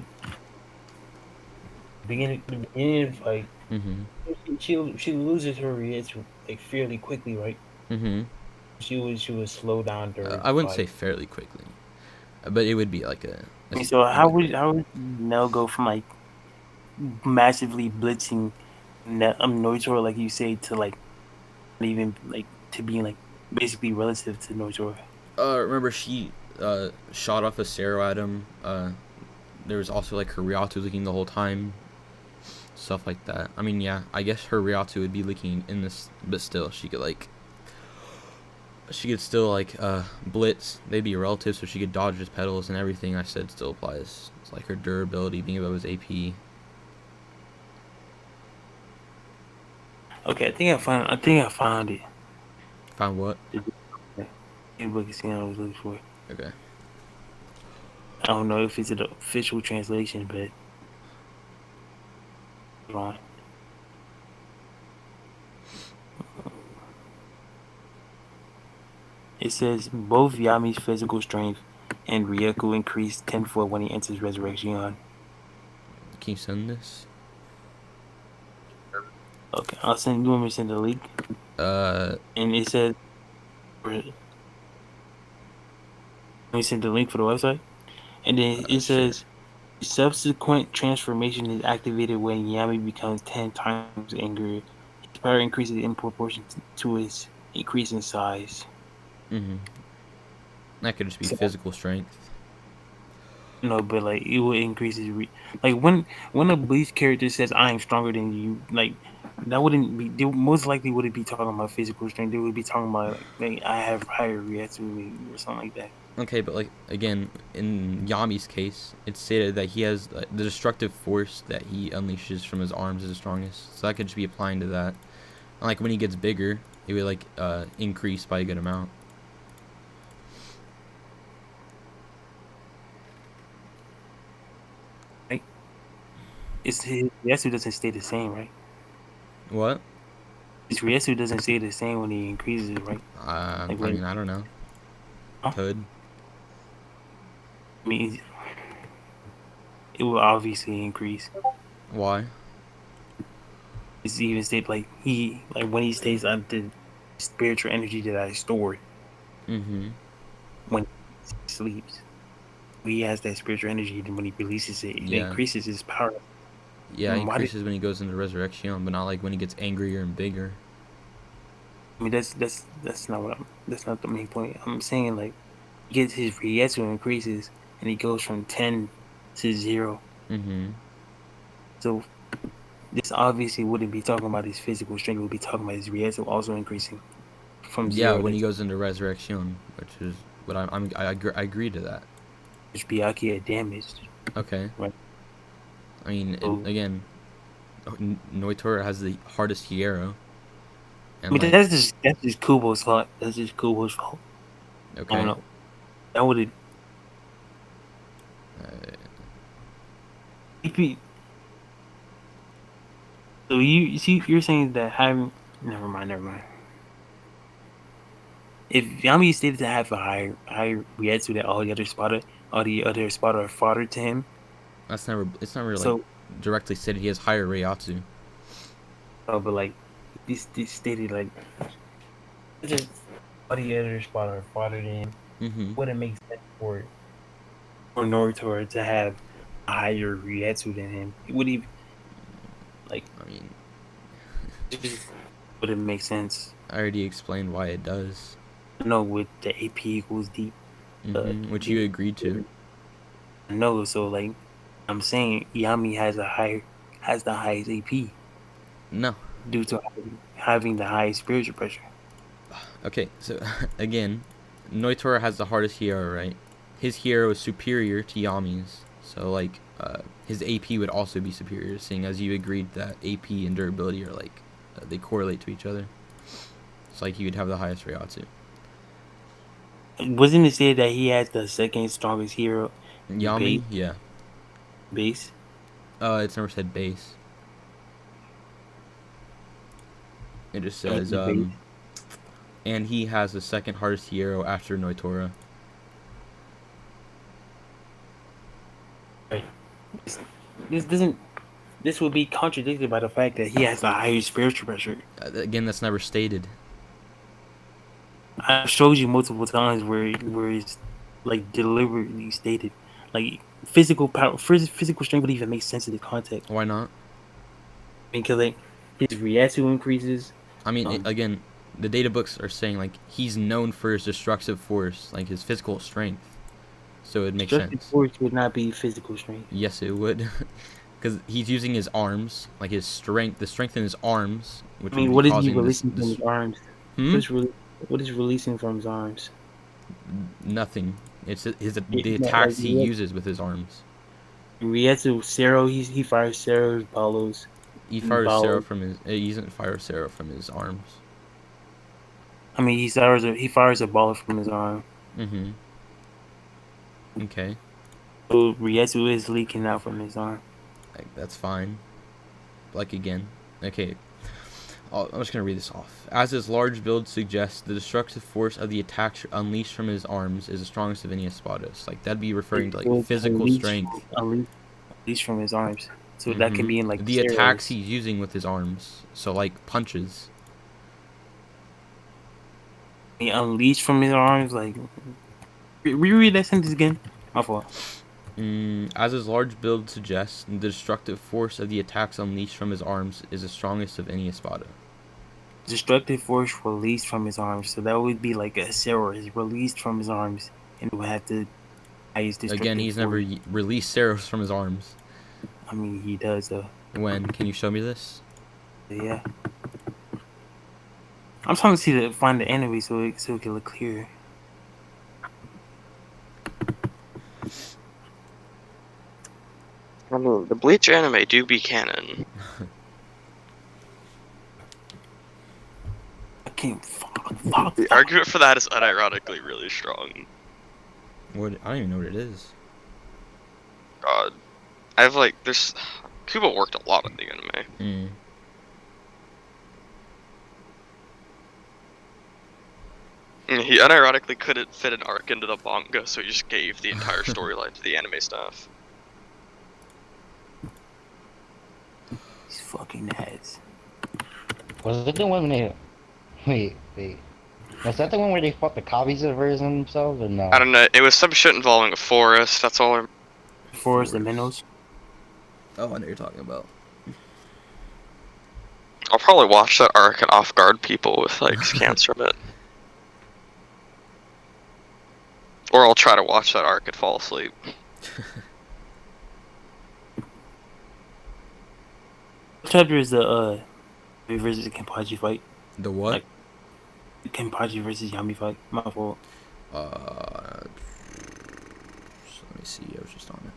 the beginning of fight, Mhm. she loses her reaction like fairly quickly, right? Mhm. She was slowed down during I the wouldn't say fight. fairly quickly, but it would be like a So a good bit. how would Nell go from like massively blitzing Noitor, like you say, to like not even like to being like basically relative to Noitor? Remember she shot off a Sero at him. There was also like her Ryatu leaking the whole time, stuff like that. I mean, yeah, I guess her Ryatu would be leaking in this, but still, she could still like blitz. They'd be relative, so she could dodge his pedals and everything. I said still applies. It's like her durability, being above his AP. Okay, I think I found it. Found what? The book is I was looking for. Okay. I don't know if it's an official translation, but hold on. It says both Yami's physical strength and Ryoku increase tenfold when he enters Resurrection. Can you send this? Okay, I'll send you. Want me to send the link? Uh, And it says, let me send the link for the website. And then it sure. says subsequent transformation is activated when Yami becomes 10 times angrier. His power increases in proportion to his increase in size. Mhm. That could just be So, physical strength. no, but like it will increase his like when a Bleach character says I am stronger than you, like that wouldn't be they most likely wouldn't be talking about physical strength. They would be talking about like I have higher reaction or something like that. Okay, but like again, in Yami's case, it's stated that he has the destructive force that he unleashes from his arms is the strongest. So that could just be applying to that. And like when he gets bigger, it would like increase by a good amount. Right? It's his reaction doesn't stay the same, right? What? His reaction doesn't stay the same when he increases it, right? Like I when mean, I don't know. huh? Could. I mean it will obviously increase. Why? It's even state like he like when he stays on the spiritual energy that I stored Mm-hmm. when he sleeps. He has that spiritual energy, and when he releases it, it Yeah. increases his power. Yeah, it And why did increases when he goes into resurrection, but not like when he gets angrier and bigger. I mean that's not what I'm that's not the main point. I'm saying like he gets his Riesu increases and he goes from 10 to 0. Mm-hmm. So this obviously wouldn't be talking about his physical strength, it would be talking about his Riesu also increasing from Yeah, 0 when to he goes into resurrection, which is what I agree to that. Byakuya damaged. Okay. Right. I mean, So again, Noitora has the hardest hero, I and mean like, that's just Kubo's fault. That's just Kubo's fault. I don't okay, know. That would uh, have so you see you're saying that having never mind. If Yami stated to have a higher Rietsu that all the other spotter are fodder to him. it's never like So directly stated he has higher Reiatsu. but like this stated like just all the other spotter are fodder to him. Mm-hmm. Wouldn't make sense for Naruto to have a higher Rietsu than him. It would even like I mean, it just wouldn't make sense. I already explained why it does. No, with the AP equals deep. Mm-hmm. Which Deep. you agreed to. No, so like I'm saying Yami has the highest AP No. due to having the highest spiritual pressure. Okay, so again, Noitora has the hardest hero, right? His hero is superior to Yami's, so like his AP would also be superior, seeing as you agreed that AP and durability are like they correlate to each other. It's like he would have the highest Reiatsu. Wasn't it said that he has the second strongest hero Yami, base? yeah. Base? It's never said base. It just says Base. and he has the second hardest hero after Noitora. This doesn't. This would be contradicted by the fact that he has the highest spiritual pressure. Again, that's never stated. I showed you multiple times where it's like deliberately stated, like physical power, physical strength would even make sense in the context. Why not? Because like his Ryatsu increases. I mean, again, the data books are saying like he's known for his destructive force, like his physical strength. So it makes Destructive sense. force would not be physical strength. Yes, it would, because he's using his arms, like his strength, the strength in his arms, which I mean, would what be is he causing releasing from this. his arms? Hmm? What is releasing from his arms? Nothing. It's the Like attacks he uses with his arms. Ryatsu, Sero, he fires Seros, Paulos. He fires Sero Ballos. from his. He doesn't fire Sero from his arms. I mean, he fires a ball from his arm. Mm-hmm. Okay, So Ryatsu is leaking out from his arm. like, that's fine. Like again, okay. I'm just gonna read this off. As his large build suggests, the destructive force of the attacks unleashed from his arms is the strongest of any Espadas. Like that'd be referring to like physical strength. Unleashed from his arms. So that can be in like the attacks Seros. he's using with his arms. So like punches. He unleashed from his arms. Like, reread that sentence again. My fault. As his large build suggests, the destructive force of the attacks unleashed from his arms is the strongest of any Espada. Destructive force released from his arms. So that would be like a Sero is released from his arms, and it would have to highest destructive Again, he's never force. released Seros from his arms. I mean, he does though. When? Can you show me this? Yeah. I'm trying to find the enemy so it can look clear. I mean, the Bleach anime do be canon. I can't fuck. The argument for that is unironically really strong. What? I don't even know what it is. God. I have like, there's... Kubo worked a lot on the anime. He unironically couldn't fit an arc into the manga, so he just gave the entire storyline to the anime staff. These fucking heads. Was it the one when they... Wait. Was that the one where they fought the copies of version of themselves, or no? I don't know, it was some shit involving a forest, that's all I... Forest and Minnows. Oh, I know what you're talking about. I'll probably watch that arc and off-guard people with, like, scans from it. Or I'll try to watch that arc and fall asleep. What chapter is the versus the Kenpachi fight? The what? Like, Kenpachi versus Yami fight. My fault. Let me see. I was just on it.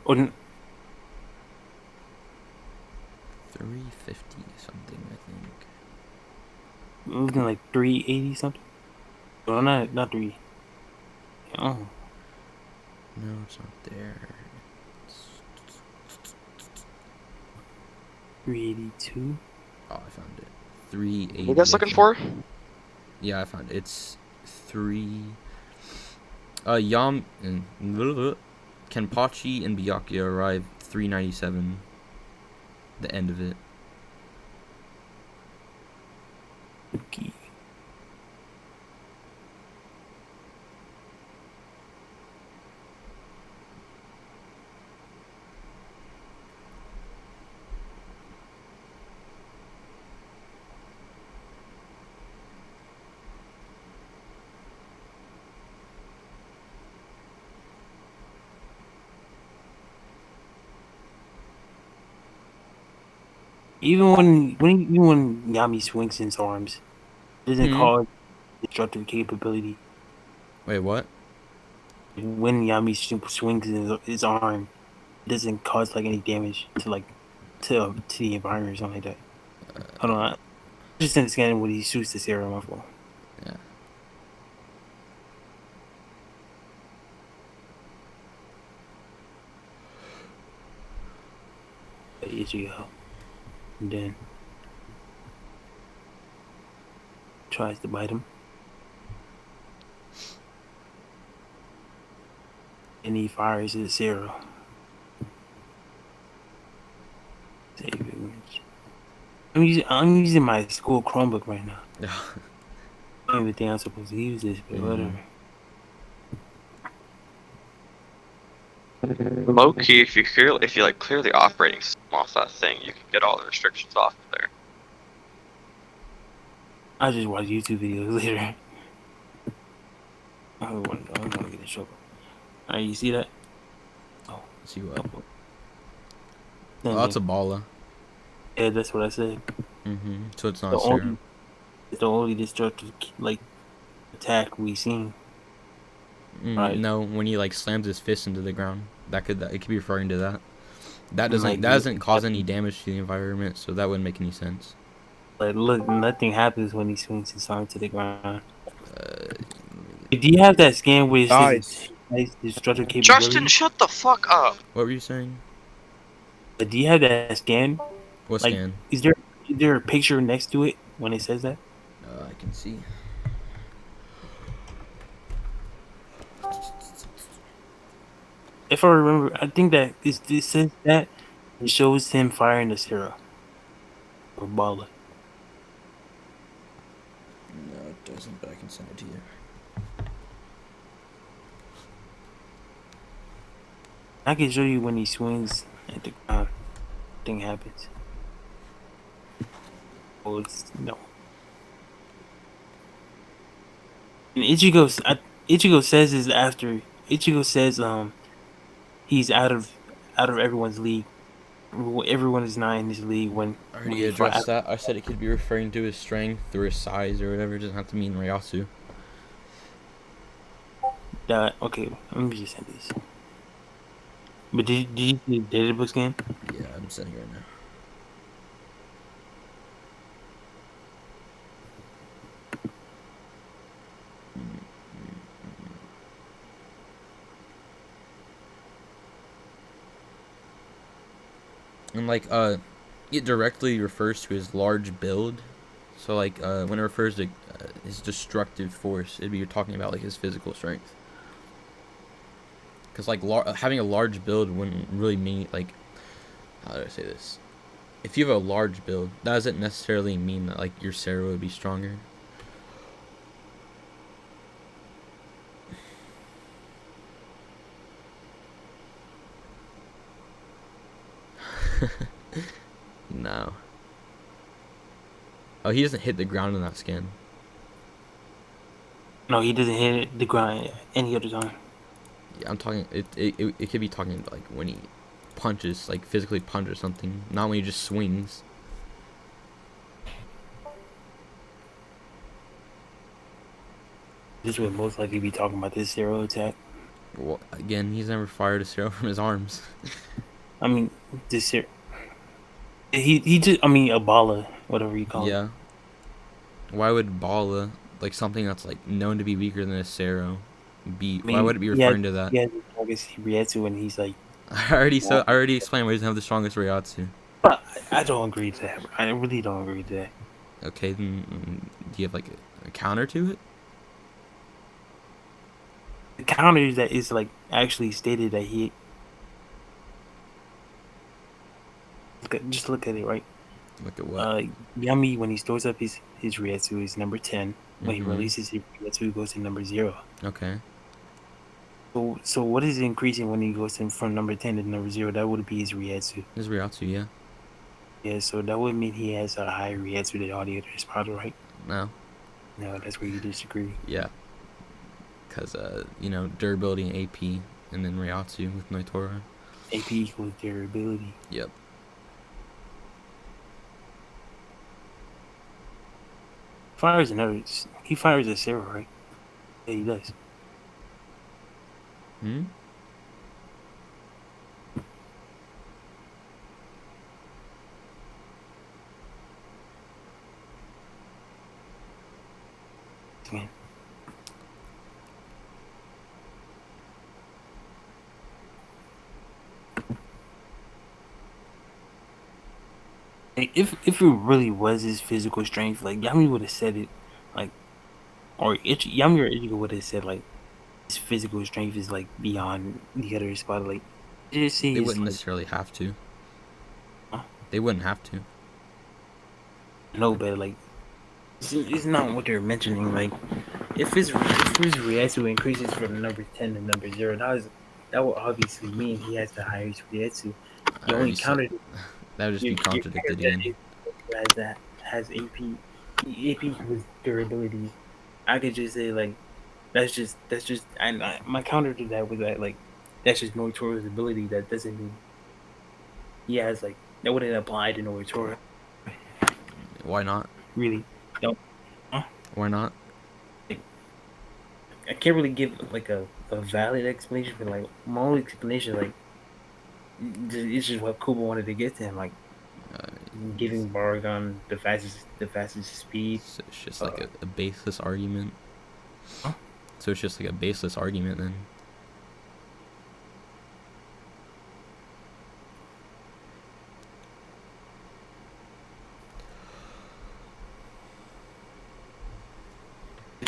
Or 350 something, I think. it was like 380 something. Well, not 3. Oh, No, it's not there. 382. Oh, I found it. 380. What are you guys looking for? Yeah, I found it. It's 3. Kenpachi and Byakuya arrive 397. The end of it. Okay. Even when Yami swings his arms, it doesn't cause destructive capability. Wait, what? When Yami swings his arm, it doesn't cause like any damage to the environment or something like that. Hold on, I just understanding when he shoots the serum off. Yeah. Ichigo. And then tries to bite him. And he fires his Zero. I'm using my school Chromebook right now. I don't even think I'm supposed to use this, but whatever. Low key, if you like clear the operating system off that thing, you can get all the restrictions off of there. I just watch YouTube videos later. I don't want to get in trouble. Alright, you see that? Oh, See what? oh, Oh, that's a balla. yeah, that's what I said. So it's not The a serum. It's the only destructive like attack we seen. Right. No, when he like slams his fist into the ground, it could be referring to that. That Like, doesn't cause any damage to the environment, so that wouldn't make any sense. Like, look, nothing happens when he swings his arm to the ground. Do you have that scan where it says it's destructive capability? Justin, shut the fuck up. What were you saying? Do you have that scan? What Like, scan? is there a picture next to it when it says that? I can see. If I remember, I think that this says that it shows him firing the Zero or Bala. No, it doesn't, but I can send it to you. I can show you when he swings at the ground. Thing happens. Oh, it's no. And Ichigo says is after Ichigo says he's out of everyone's league. Everyone is not in his league when I already addressed that. I said it could be referring to his strength or his size or whatever. It doesn't have to mean Ryatsu. Okay, let me just send this. But did you see the data book scan? Yeah, I'm sending it right now. And like it directly refers to his large build. So like when it refers to his destructive force, it'd be talking about like his physical strength. Because like having a large build wouldn't really mean like, how do I say this? If you have a large build, that doesn't necessarily mean that like your Sarah would be stronger. No. Oh, he doesn't hit the ground in that skin. No, he doesn't hit the ground any other time. Yeah, I'm talking. It could be talking like when he punches, like physically punches something, not when he just swings. This would most likely be talking about this Zero attack. Well, again, he's never fired a Zero from his arms. I mean, this Zero. He just, I mean, a Bala, whatever you call it. Yeah. Why would Bala, like something that's like known to be weaker than a Zero, be? I mean, why would it be referring to that? Yeah, I guess Ryatsu, and he's like. I already explained why he doesn't have the strongest Ryatsu. But I don't agree to that. I really don't agree to that. Okay, then do you have like a counter to it? The counter that is like actually stated that he. Just look at it, right? Look at what? Yami, when he stores up his Ryatsu, is number 10. When he releases his Ryatsu, he goes to number 0. Okay. So what is increasing when he goes from number 10 to number 0? That would be his Ryatsu. His Ryatsu, yeah. Yeah, so that would mean he has a higher Ryatsu than all the others, probably, right? No. No, that's where you disagree. Yeah. Because, you know, durability and AP, and then Ryatsu with Noitora. AP equals durability. Yep. He fires a Zero, right? Yeah, he does. Man. Like, if it really was his physical strength, like Yami would have said it, like, or Yami or Ichigo would have said like his physical strength is like beyond the other spot. Like, just see They his wouldn't like, necessarily have to. huh? They wouldn't have to. No, but like it's not what they're mentioning. Like, if his Rietsu increases from number 10 to number 0, that will obviously mean he has the highest Rietsu. I The only already said counter that would just be your contradicted counter again. has AP with durability. I could just say like that's just and my counter to that was that like that's just Noitoro's ability. That doesn't mean he has like that wouldn't apply to Noitoro Why not? really. Don't Why not? I can't really give like a valid explanation, but like my only explanation like it's just what Kubo wanted to get to him, like Uh, giving Baragon the fastest speed. so it's just like a baseless argument. Huh? So it's just like a baseless argument then.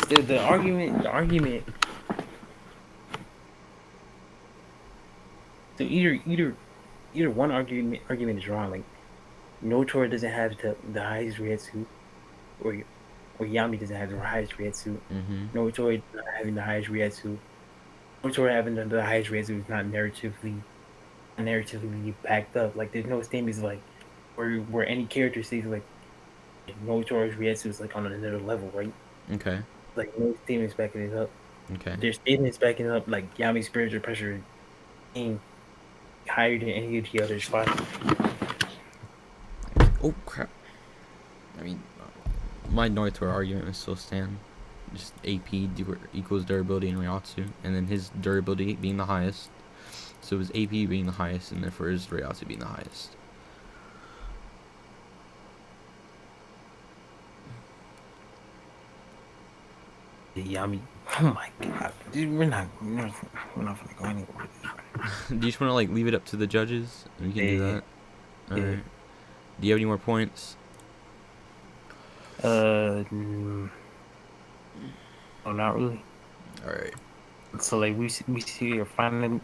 The argument. So either one argument is wrong. Like Notora doesn't have the highest Rietsu, or Yami doesn't have the highest Rietsu. Mm-hmm. Notora not having the highest Rietsu. Notora having the highest Rietsu is not narratively backed up. Like there's no statements like where any character says like Notora's Rietsu is like on another level, right? Okay. Like no statements backing it up. Okay. There's statements backing up like Yami's spiritual pressure being higher than any of the other spots. Oh crap. I mean, my Noitor argument would still stand. Just AP equals durability in Ryotsu, and then his durability being the highest. So it was AP being the highest, and therefore his Ryotsu being the highest. Yami. Oh my god. Dude, we're not gonna go anywhere. Do you just want to like leave it up to the judges? We can do that. All right. Do you have any more points? Oh, not really. All right. So like we see your final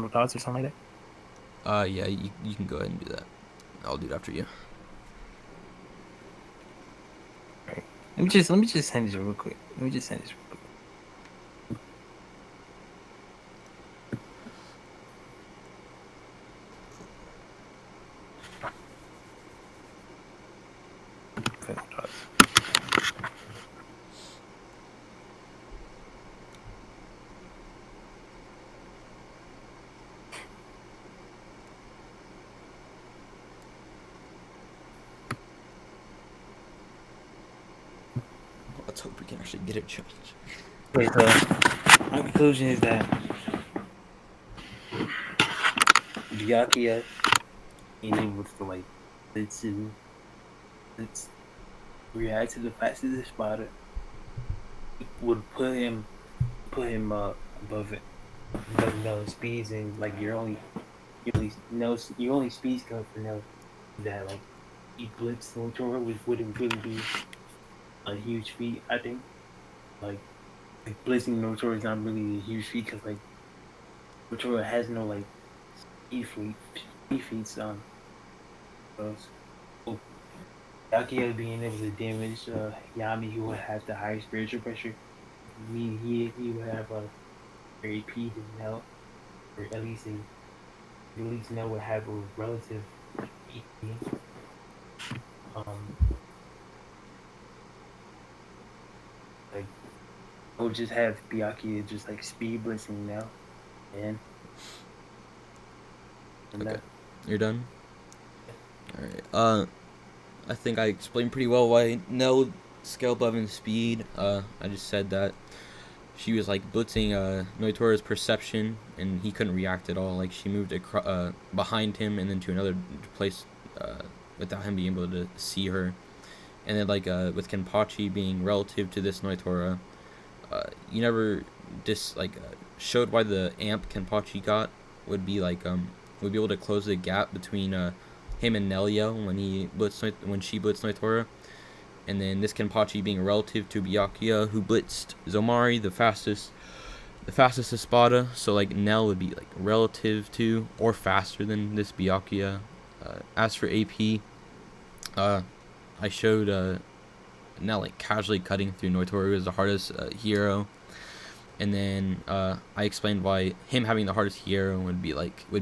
thoughts or something like that. Yeah, you can go ahead and do that. I'll do it after you. Right. Let me just send this real quick. Final thoughts. Let's hope we can actually get it changed. Wait, my conclusion is that Byakuya being able to like let's react to the facts of the spotter would put him above it, above no speeds, and like your only speeds come from no that like he blitzed Notora, which wouldn't really be a huge feat. I think like blitzing Notora is not really a huge feat because like Notora has no like speed feats so Byakuya being able to damage Yami, who would have the highest spiritual pressure, mean he would have a very AP to Nell, or at least Nell would have a relative AP. Like I would just have Byakuya just like speed blitzing Nell, and Okay. that. You're done? Alright. I think I explained pretty well why Nell scale above in speed. I just said that she was like blitzing Noitora's perception, and he couldn't react at all. Like she moved behind him and then to another place without him being able to see her. And then like with Kenpachi being relative to this Noitora, you never showed why the amp Kenpachi got would be like would be able to close the gap between him and Nelliel when she blitzed Noitora, and then this Kenpachi being relative to Byakuya, who blitzed Zomari, the fastest Espada. So like Nell would be like relative to or faster than this Byakuya. As for AP, I showed Nell like casually cutting through Noitora, who is the hardest hero. And then I explained why him having the hardest hero would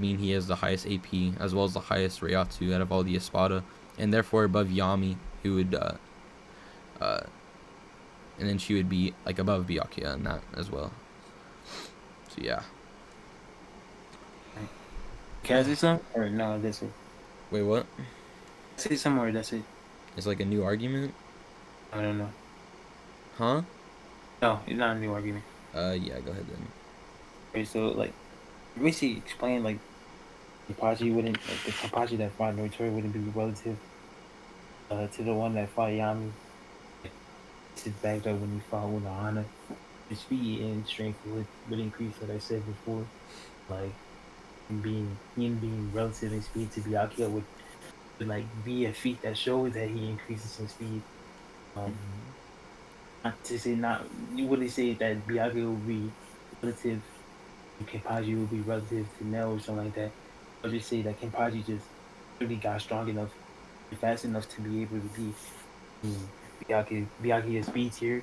mean he has the highest AP as well as the highest Reiatsu out of all the Espada, and therefore above Yami, who would and then she would be like above Byakuya in that as well. So yeah. Can I say something? Or no, that's it. Wait, what? Say something or that's it. It's like a new argument? I don't know. Huh? No, it's not a new argument. Yeah, go ahead then. Okay, so like basically explain like Kenpachi wouldn't like the Kenpachi that fought Noitori wouldn't be relative to the one that fought Yami. This is backed up when he fought Unohana. His speed and strength would increase, like I said before. Like him being relative in speed to Byakuya would like be a feat that shows that he increases in speed. Not to say not you wouldn't say that Byakuya would be relative to Kenpachi would be relative to Nell or something like that. I'll just say that Kenpachi just really got strong enough and fast enough to be able to be Byakuya's speed tier.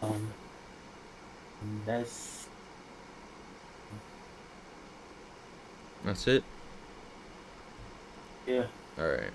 Um, that's That's it? yeah. Alright.